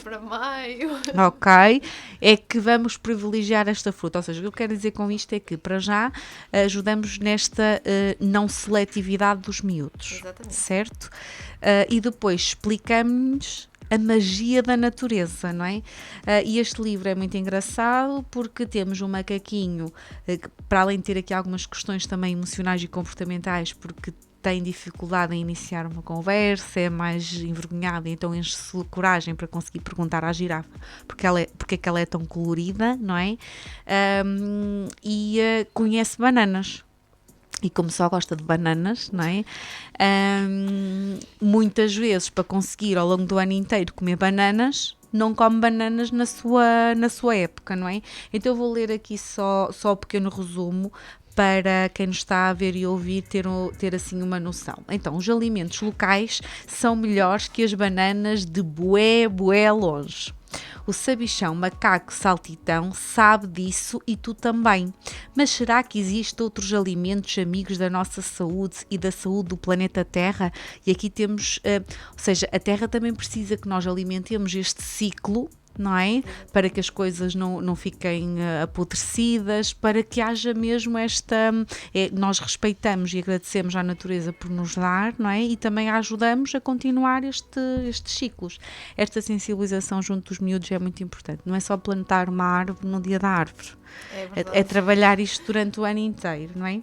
para maio. Ok, é que vamos privilegiar esta fruta, ou seja, o que eu quero dizer com isto é que para já ajudamos nesta não seletividade dos miúdos. Exatamente. Certo? E depois explicamos a magia da natureza, não é? E este livro é muito engraçado porque temos um macaquinho, para além de ter aqui algumas questões também emocionais e comportamentais, porque tem dificuldade em iniciar uma conversa, é mais envergonhada, então enche-se de coragem para conseguir perguntar à girafa porque é que ela é tão colorida, não é? Conhece bananas. E como só gosta de bananas, não é? Muitas vezes, para conseguir ao longo do ano inteiro comer bananas, não come bananas na sua época, não é? Então eu vou ler aqui só o pequeno resumo para quem nos está a ver e ouvir ter assim uma noção. Então, os alimentos locais são melhores que as bananas de bué longe. O sabichão, macaco, saltitão sabe disso e tu também. Mas será que existem outros alimentos amigos da nossa saúde e da saúde do planeta Terra? E aqui temos, ou seja, a Terra também precisa que nós alimentemos este ciclo, não é? Para que as coisas não fiquem apodrecidas, para que haja mesmo nós respeitamos e agradecemos à natureza por nos dar, não é? E também a ajudamos a continuar estes ciclos. Esta sensibilização junto dos miúdos é muito importante. Não é só plantar uma árvore no dia da árvore. É trabalhar isto durante o ano inteiro, não é?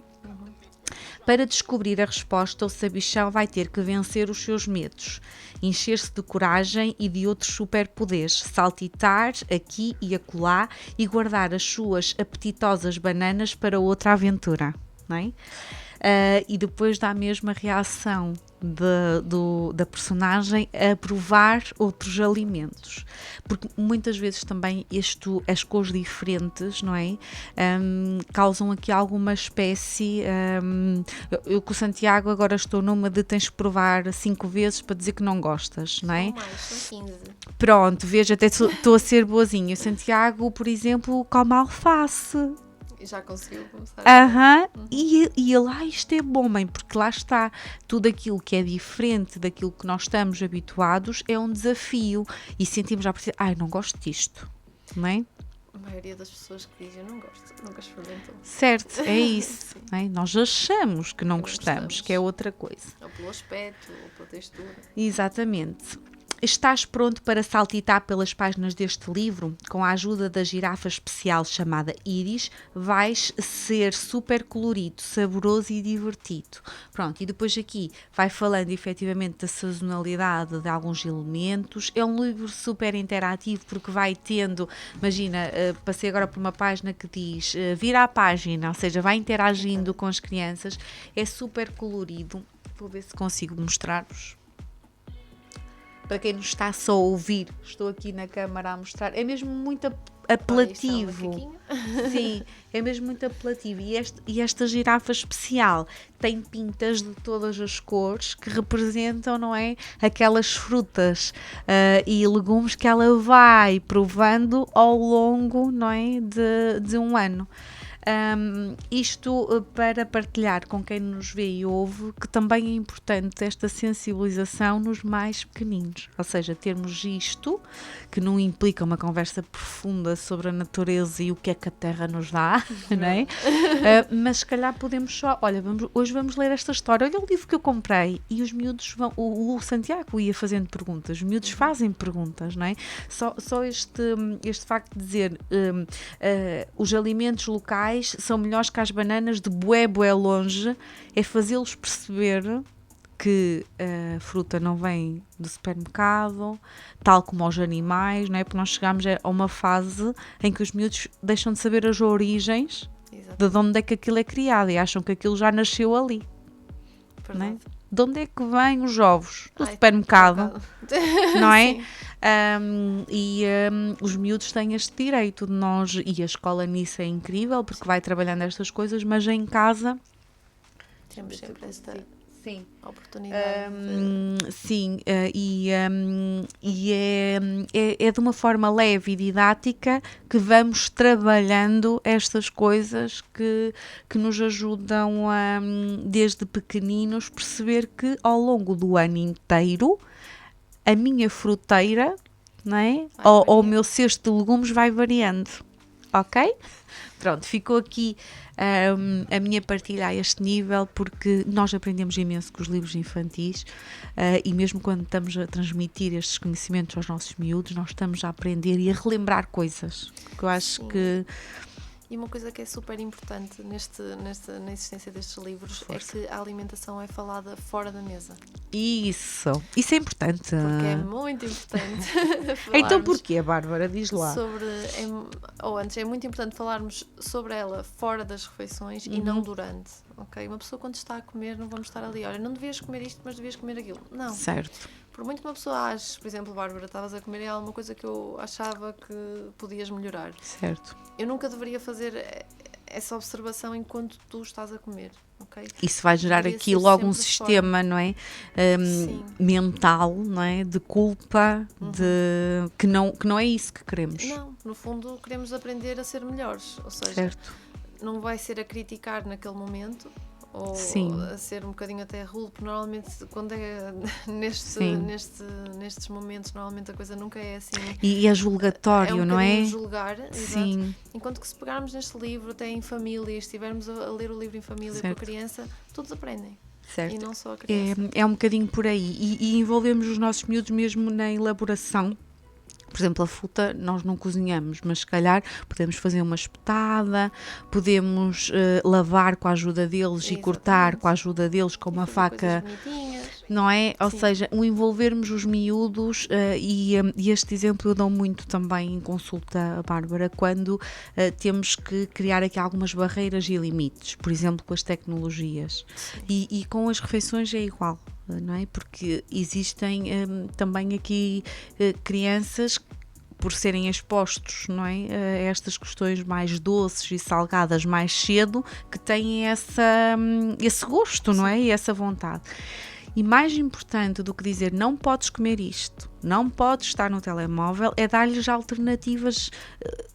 Para descobrir a resposta, o sabichão vai ter que vencer os seus medos, encher-se de coragem e de outros superpoderes, saltitar aqui e acolá e guardar as suas apetitosas bananas para outra aventura, não é? E depois dá a mesma reação da personagem a provar outros alimentos, porque muitas vezes também as cores diferentes, não é? Causam aqui alguma espécie. Eu com o Santiago agora estou numa de tens que provar 5 vezes para dizer que não gostas, não é? São 15. Pronto, veja, até estou a ser boazinha. O Santiago, por exemplo, come alface. Já conseguiu começar. E ele, isto é bom, mãe, porque lá está, tudo aquilo que é diferente daquilo que nós estamos habituados é um desafio e sentimos já por não gosto disto, não é? A maioria das pessoas que dizem não gosto, nunca experimentam. Certo, é isso. É? Nós achamos que não gostamos, que é outra coisa. Ou pelo aspecto, ou pela textura. Exatamente. Estás pronto para saltitar pelas páginas deste livro? Com a ajuda da girafa especial chamada Iris, vais ser super colorido, saboroso e divertido. Pronto, e depois aqui vai falando efetivamente da sazonalidade de alguns elementos. É um livro super interativo porque vai tendo, imagina, passei agora por uma página que diz vira a página, ou seja, vai interagindo com as crianças. É super colorido. Vou ver se consigo mostrar-vos. Para quem nos está só a ouvir, estou aqui na câmara a mostrar, é mesmo muito apelativo. Sim, é mesmo muito apelativo. E esta girafa especial tem pintas de todas as cores que representam, não é, aquelas frutas e legumes que ela vai provando ao longo, não é, de um ano. Isto para partilhar com quem nos vê e ouve que também é importante esta sensibilização nos mais pequeninos, ou seja, termos isto, que não implica uma conversa profunda sobre a natureza e o que é que a Terra nos dá, não é? Mas se calhar podemos só, olha, hoje vamos ler esta história, olha o livro que eu comprei, e os miúdos vão, o Santiago ia fazendo perguntas, os miúdos fazem perguntas, não é? Só este facto de dizer os alimentos locais são melhores que as bananas de bué longe, é fazê-los perceber que a fruta não vem do supermercado, tal como os animais, não é? Porque nós chegamos a uma fase em que os miúdos deixam de saber as origens. Exato. De onde é que aquilo é criado e acham que aquilo já nasceu ali. Não é? De onde é que vêm os ovos? Do supermercado, não é? Os miúdos têm este direito de nós, e a escola nisso é incrível porque vai trabalhando estas coisas, mas em casa temos sempre esta oportunidade. É de uma forma leve e didática que vamos trabalhando estas coisas que nos ajudam a, desde pequeninos, perceber que ao longo do ano inteiro a minha fruteira, não é? Ou o meu cesto de legumes vai variando, ok? Pronto, ficou aqui a minha partilha a este nível, porque nós aprendemos imenso com os livros infantis e mesmo quando estamos a transmitir estes conhecimentos aos nossos miúdos, nós estamos a aprender e a relembrar coisas, que eu acho que... E uma coisa que é super importante na existência destes livros é que a alimentação é falada fora da mesa. Isso é importante. Porque é muito importante. Então porquê, Bárbara? Diz lá. É muito importante falarmos sobre ela fora das refeições e não durante. Okay? Uma pessoa quando está a comer, não vamos estar ali, olha, não devias comer isto, mas devias comer aquilo. Não. Certo. Por muito que uma pessoa ache, por exemplo, Bárbara, estavas a comer alguma coisa que eu achava que podias melhorar. Certo. Eu nunca deveria fazer essa observação enquanto tu estás a comer, ok? Isso vai gerar aqui logo um sistema, não é? Mental, não é? De culpa, de que não é isso que queremos. Não, no fundo queremos aprender a ser melhores, ou seja, certo. Não vai ser a criticar naquele momento, ou a ser um bocadinho até rude, porque normalmente quando é nestes momentos normalmente a coisa nunca é assim. E é julgatório, não é? Julgar, exato. Enquanto que se pegarmos neste livro até em família e estivermos a ler o livro em família com a criança, todos aprendem. Certo. E não só a criança. É um bocadinho por aí. E envolvemos os nossos miúdos mesmo na elaboração. Por exemplo, a fruta nós não cozinhamos, mas se calhar podemos fazer uma espetada, podemos lavar com a ajuda deles. Exatamente. E cortar com a ajuda deles com uma faca, não é? Ou seja, o envolvermos os miúdos e este exemplo eu dou muito também em consulta, Bárbara, quando temos que criar aqui algumas barreiras e limites, por exemplo, com as tecnologias. E com as refeições é igual. Não é? Porque existem também aqui crianças por serem expostos, não é? A estas questões mais doces e salgadas mais cedo, que têm esse gosto, não é? E essa vontade. E mais importante do que dizer não podes comer isto, não podes estar no telemóvel, é dar-lhes alternativas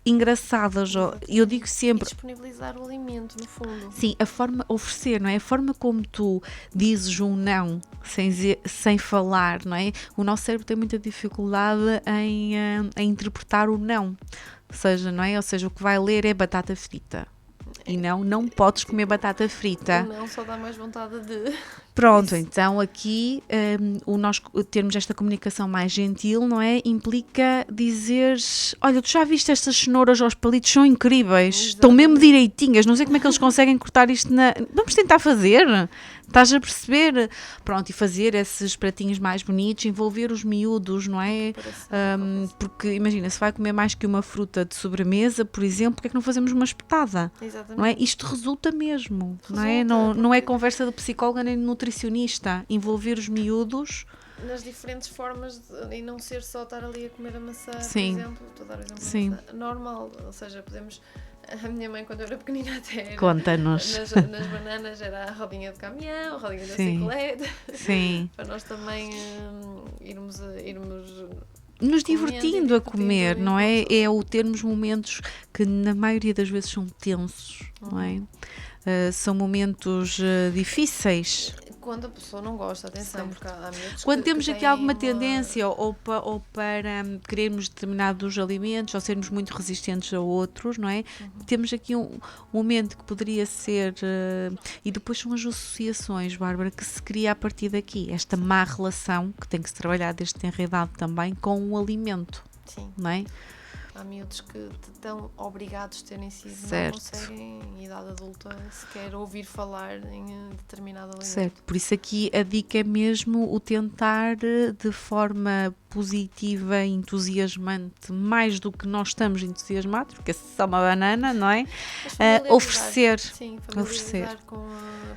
engraçadas. Eu digo sempre... E disponibilizar o alimento, no fundo. Sim, a forma, oferecer, não é? A forma como tu dizes um não sem falar, não é? O nosso cérebro tem muita dificuldade em interpretar o não. Não é? Ou seja, o que vai ler é batata frita. E não podes comer batata frita. Não, só dá mais vontade de... Pronto, então aqui nós termos esta comunicação mais gentil, não é? Implica dizeres, olha, tu já viste estas cenouras aos palitos, são incríveis, estão mesmo direitinhas, não sei como é que eles conseguem cortar isto Vamos tentar fazer, estás a perceber? Pronto, e fazer esses pratinhos mais bonitos, envolver os miúdos, não é? Porque imagina, se vai comer mais que uma fruta de sobremesa, por exemplo, porque é que não fazemos uma espetada? Exatamente. Não é? Isto resulta mesmo, não é? Não é conversa de psicóloga nem de nutricionista, envolver os miúdos nas diferentes formas e não ser só estar ali a comer a maçã, Sim. por exemplo, estou a dar exemplo Sim. maçã, normal, ou seja, podemos, a minha mãe quando eu era pequenina até era, conta-nos nas bananas era a rodinha de caminhão, a rodinha da bicicleta, Sim. para nós também irmos nos divertindo a comer, não é? É o termos momentos que na maioria das vezes são tensos, não é? São momentos difíceis. Quando a pessoa não gosta, atenção, porque há miúdos quando temos aqui alguma uma... tendência ou para querermos determinados alimentos ou sermos muito resistentes a outros, não é? Temos aqui um momento que poderia ser... e depois são as associações, Bárbara, que se cria a partir daqui. Esta má relação, que tem que se trabalhar desde tenra idade também, com o alimento. Sim. Não é? Há miúdos que estão obrigados a terem sido, certo. Não conseguem, em idade adulta, sequer ouvir falar em determinado alimento. Certo, por isso aqui a dica é mesmo o tentar de forma positiva, entusiasmante, mais do que nós estamos entusiasmados, porque é só uma banana, não é? Oferecer. Sim, familiarizar com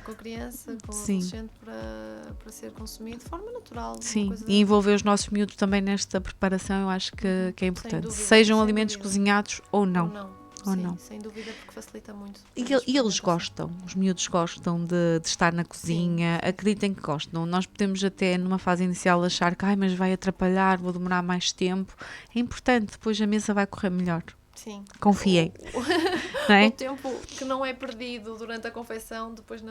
a criança, com o adolescente para ser consumido de forma natural. Sim, e envolver os nossos miúdos também nesta preparação, eu acho que é importante. Dúvida, sejam alimentos cozinhados ou não. Sim, sem dúvida, porque facilita muito. E eles gostam, os miúdos gostam de estar na cozinha, sim. Acreditem que gostam. Nós podemos até numa fase inicial achar que mas vai atrapalhar, vou demorar mais tempo. É importante, depois a mesa vai correr melhor. Sim. Confiem. Não é? O tempo que não é perdido durante a confecção, depois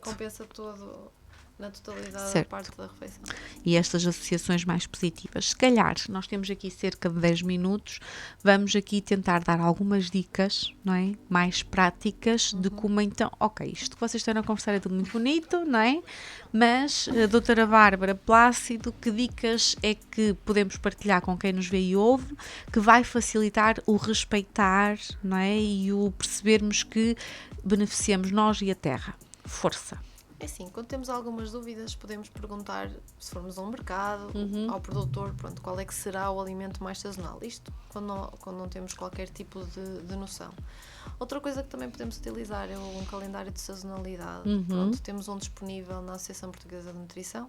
compensa todo... na totalidade da parte da refeição. E estas associações mais positivas. Se calhar, nós temos aqui cerca de 10 minutos, vamos aqui tentar dar algumas dicas, não é? Mais práticas de como então, isto que vocês estão a conversar é tudo muito bonito, não é? Mas, doutora Bárbara Plácido, que dicas é que podemos partilhar com quem nos vê e ouve, que vai facilitar o respeitar, não é? E o percebermos que beneficiamos nós e a terra. Força! É assim, quando temos algumas dúvidas, podemos perguntar, se formos a um mercado, ao produtor, qual é que será o alimento mais sazonal. Isto quando não temos qualquer tipo de noção. Outra coisa que também podemos utilizar é um calendário de sazonalidade. Temos um disponível na Associação Portuguesa de Nutrição,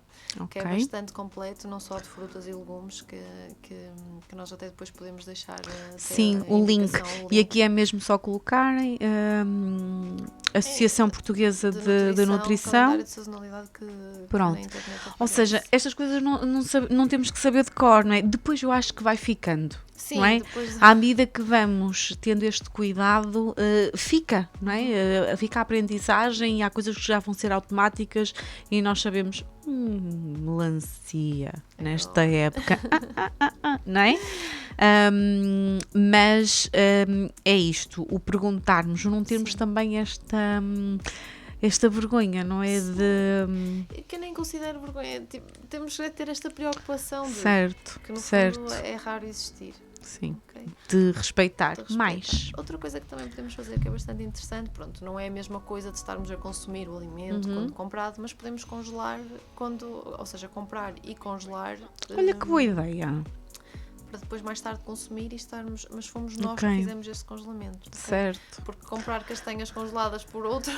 que é bastante completo, não só de frutas e legumes, que nós até depois podemos deixar sim, o link. E aqui é mesmo só colocarem Associação Portuguesa de Nutrição. Calendário de sazonalidade que pronto. Na internet aparece. Ou seja, estas coisas não temos que saber de cor, não é? Depois eu acho que vai ficando. Sim, não é? Depois... À medida que vamos tendo este cuidado, fica, não é? Fica a aprendizagem e há coisas que já vão ser automáticas e nós sabemos, melancia, nesta época, não é? Mas é isto, o perguntarmos, não termos também esta vergonha, não é? Que eu nem considero vergonha, temos que ter esta preocupação que no fundo é raro existir. Sim, de respeitar mais. Outra coisa que também podemos fazer que é bastante interessante, não é a mesma coisa de estarmos a consumir o alimento quando comprado, mas podemos congelar ou seja, comprar e congelar. Olha que boa ideia. Para depois mais tarde consumir e estarmos, mas fomos nós que fizemos este congelamento. Certo. Porque comprar castanhas congeladas por outro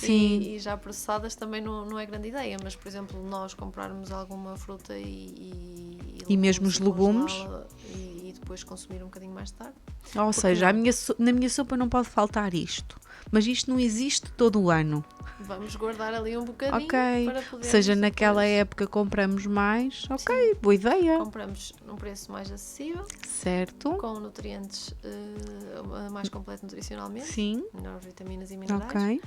e já processadas também não é grande ideia, mas por exemplo nós comprarmos alguma fruta e mesmo os legumes e depois consumir um bocadinho mais tarde. Ou seja, na minha sopa não pode faltar isto, mas isto não existe todo o ano. vamos guardar ali um bocadinho para poder... Ou seja, naquela época compramos mais, boa ideia. Compramos num preço mais acessível. Certo. Com nutrientes mais completo nutricionalmente. Sim. Melhores vitaminas e minerais.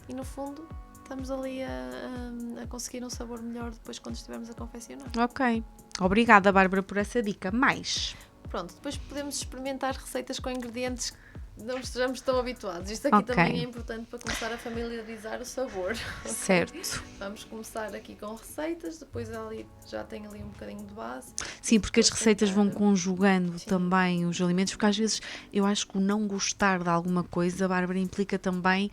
E no fundo, estamos ali a conseguir um sabor melhor depois quando estivermos a confeccionar. Ok. Obrigada, Bárbara, por essa dica. Mais? Pronto, depois podemos experimentar receitas com ingredientes que não estejamos tão habituados. Isto aqui também é importante para começar a familiarizar o sabor. Certo. Vamos começar aqui com receitas, depois ali já tem ali um bocadinho de base. Sim, porque as receitas vão conjugando também os alimentos, porque às vezes eu acho que o não gostar de alguma coisa, Bárbara, implica também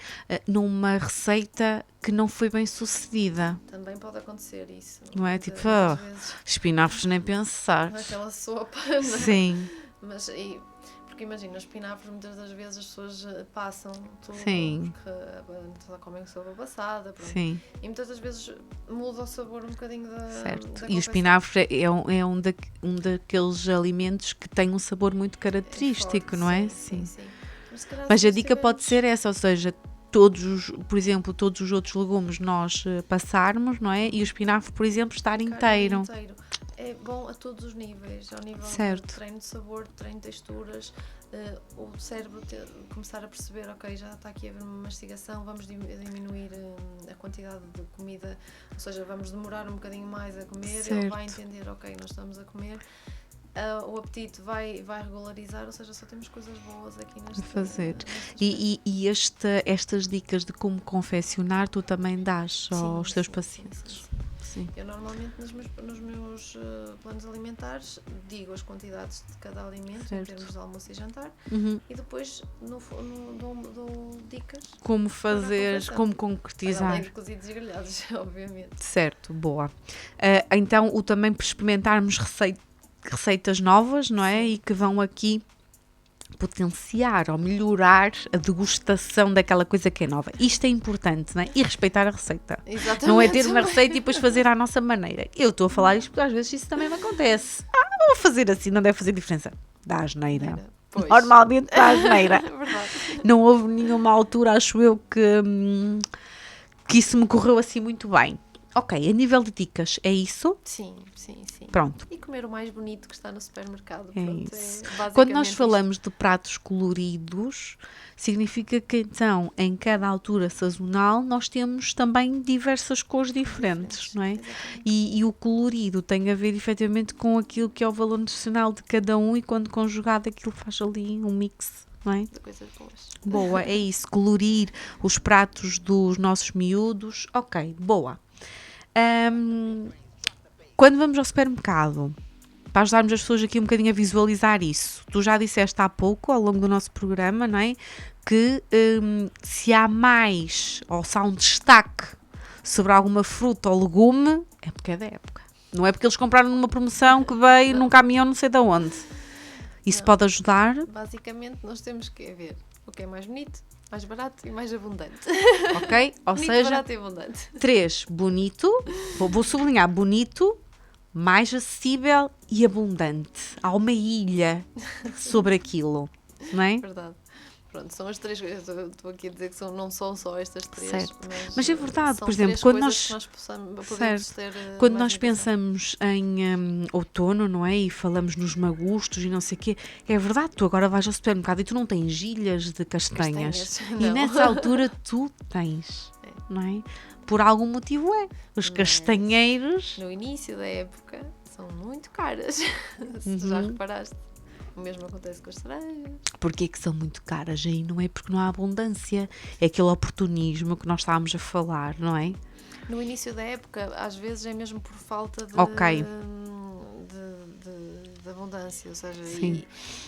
numa receita que não foi bem sucedida. Também pode acontecer isso. Não é? Tipo, espinafres nem pensar. Aquela sopa. Não é? Sim. Mas, porque imagina, os espinafres muitas das vezes as pessoas passam tudo. Sim. Porque só comem sopa passada. Pronto. Sim. E muitas das vezes muda o sabor um bocadinho da certo. E o espinafre é um daqueles alimentos que tem um sabor muito característico, forte, não é? Sim. Mas a dica pode ser essa, ou seja, por exemplo, todos os outros legumes nós passarmos, não é? E o espinafre, por exemplo, estar inteiro. É bom a todos os níveis, ao nível de treino de sabor, de treino de texturas, o cérebro começar a perceber, ok, já está aqui a haver uma mastigação, vamos diminuir a quantidade de comida, ou seja, vamos demorar um bocadinho mais a comer, ele vai entender, ok, nós estamos a comer. O apetite vai regularizar, ou seja, só temos coisas boas aqui neste fazer. E estas dicas de como confeccionar, tu também dás aos teus pacientes? Sim. Eu normalmente nos meus planos alimentares digo as quantidades de cada alimento em termos de almoço e jantar e depois dou dicas como fazer, como concretizar. Além de cozidos e grelhados, obviamente. Certo, boa. Então, o também para experimentarmos receitas novas, não é? E que vão aqui potenciar ou melhorar a degustação daquela coisa que é nova. Isto é importante, não é? E respeitar a receita. Exatamente. Não é ter uma receita e depois fazer à nossa maneira. Eu estou a falar isto porque às vezes isso também me acontece. Vou fazer assim, não deve fazer diferença. Dá asneira. Normalmente dá asneira. Não houve nenhuma altura, acho eu, que isso me correu assim muito bem. Ok, a nível de dicas, é isso? Sim. Pronto. E comer o mais bonito que está no supermercado. É isso. Quando nós falamos de pratos coloridos, significa que então, em cada altura sazonal, nós temos também diversas cores diferentes, não é? E o colorido tem a ver efetivamente com aquilo que é o valor nutricional de cada um e quando conjugado aquilo faz ali um mix. Não é? De coisas boas. Boa, é isso. Colorir os pratos dos nossos miúdos. Ok, boa. Quando vamos ao supermercado, para ajudarmos as pessoas aqui um bocadinho a visualizar isso, tu já disseste há pouco, ao longo do nosso programa, não é? Que se há mais, ou se há um destaque sobre alguma fruta ou legume, é porque é da época. Não é porque eles compraram numa promoção que veio num caminhão não sei de onde. Isso pode ajudar? Basicamente, nós temos que ver o que é mais bonito, mais barato e mais abundante. Ok? Ou bonito, seja, barato e abundante. 3, bonito, vou sublinhar, bonito, mais acessível e abundante. Há uma ilha sobre aquilo, não é? Verdade. Pronto, são as 3 coisas. Estou aqui a dizer que não são só estas 3. Certo. Mas é verdade, por exemplo, quando nós podemos ter. Quando nós pensamos em outono, não é? E falamos nos magustos e não sei o quê, é verdade, tu agora vais ao supermercado e tu não tens ilhas de castanhas. E nessa altura tu tens, não é? Por algum motivo Os castanheiros... No início da época são muito caras. Se já reparaste. O mesmo acontece com as cerejas. Porquê que são muito caras? Aí não é porque não há abundância. É aquele oportunismo que nós estávamos a falar, não é? No início da época, às vezes é mesmo por falta de abundância, ou seja,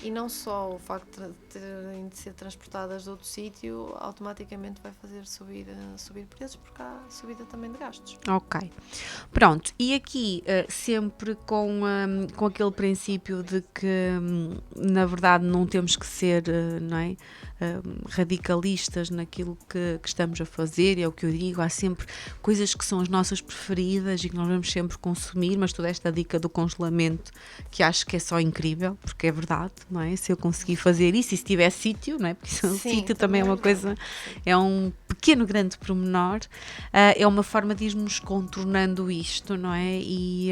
e não só o facto de terem de ser transportadas de outro sítio automaticamente vai fazer subir preços, porque há subida também de gastos. Ok, pronto, e aqui sempre com aquele princípio de que na verdade não temos que ser, não é? Radicalistas naquilo que estamos a fazer, é o que eu digo, há sempre coisas que são as nossas preferidas e que nós vamos sempre consumir, mas toda esta dica do congelamento que acho que é só incrível, porque é verdade, não é? Se eu conseguir fazer isso e se tiver sítio, não é? Porque o sítio também é uma coisa, é um pequeno, grande pormenor, é uma forma de irmos contornando isto, não é? E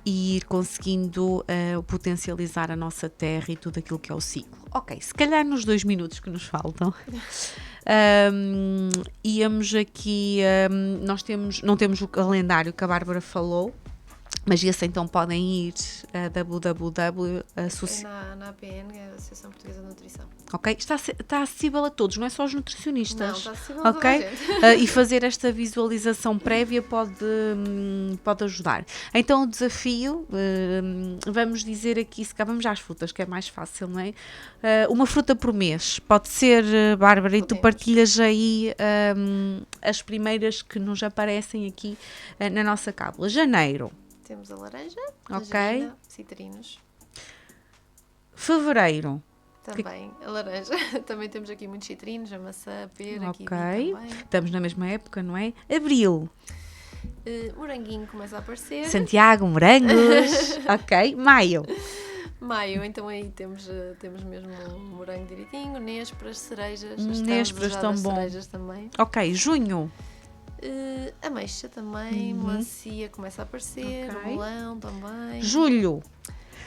ir conseguindo potencializar a nossa terra e tudo aquilo que é o ciclo. Ok, se calhar nos 2 minutos que nos faltam, íamos aqui, não temos o calendário que a Bárbara falou, mas esse então podem ir a www. Na APN, é a Associação Portuguesa de Nutrição. Ok? Está acessível a todos, não é só aos nutricionistas. Não, está acessível a toda a gente. E fazer esta visualização prévia pode ajudar. Então o desafio, vamos dizer aqui, se cá vamos às frutas, que é mais fácil, não é? Uma fruta por mês. Pode ser, Bárbara, e tu partilhas aí as primeiras que nos aparecem aqui na nossa cábula. Janeiro. Temos a laranja, tangerina, citrinos. Fevereiro. Também a laranja. Também temos aqui muitos citrinos, a maçã, a pera, ok. também. Estamos na mesma época, não é? Abril. Moranguinho começa a aparecer. Santiago, morangos. Ok. Maio. Maio, então aí temos mesmo morango direitinho, nésperas, cerejas. Nésperas tão bom. Cerejas também. Ok. Junho. Ameixa também, melancia começa a aparecer, melão também. Julho.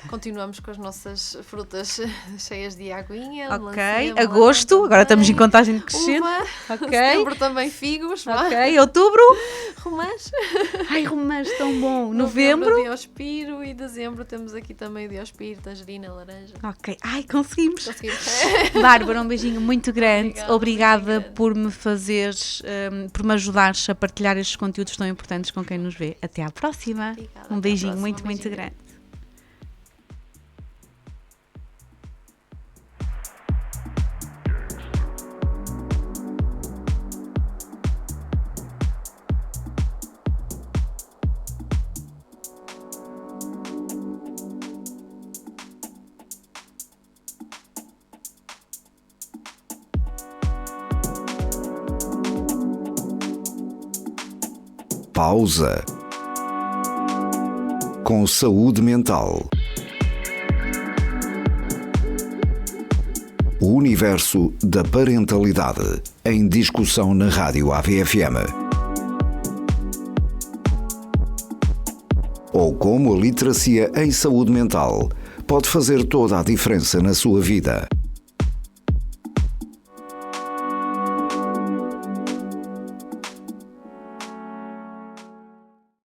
Continuamos com as nossas frutas cheias de aguinha. Ok. Melancia, Agosto, também. Agora estamos em contagem crescente. Uva. Ok. Setembro também figos. Ok. Outubro. Romãs. Ai, romãs, tão bom. Novembro. Diospiro, e dezembro temos aqui também o diospiro, tangerina, laranja. Ok. Ai, conseguimos. Bárbara, um beijinho muito grande. Obrigada por me fazeres, por me ajudares a partilhar estes conteúdos tão importantes com quem nos vê. Até à próxima. Obrigada, um beijinho próxima, muito grande. Pausa. Com saúde mental. O universo da parentalidade em discussão na Rádio AVFM. Ou como a literacia em saúde mental pode fazer toda a diferença na sua vida.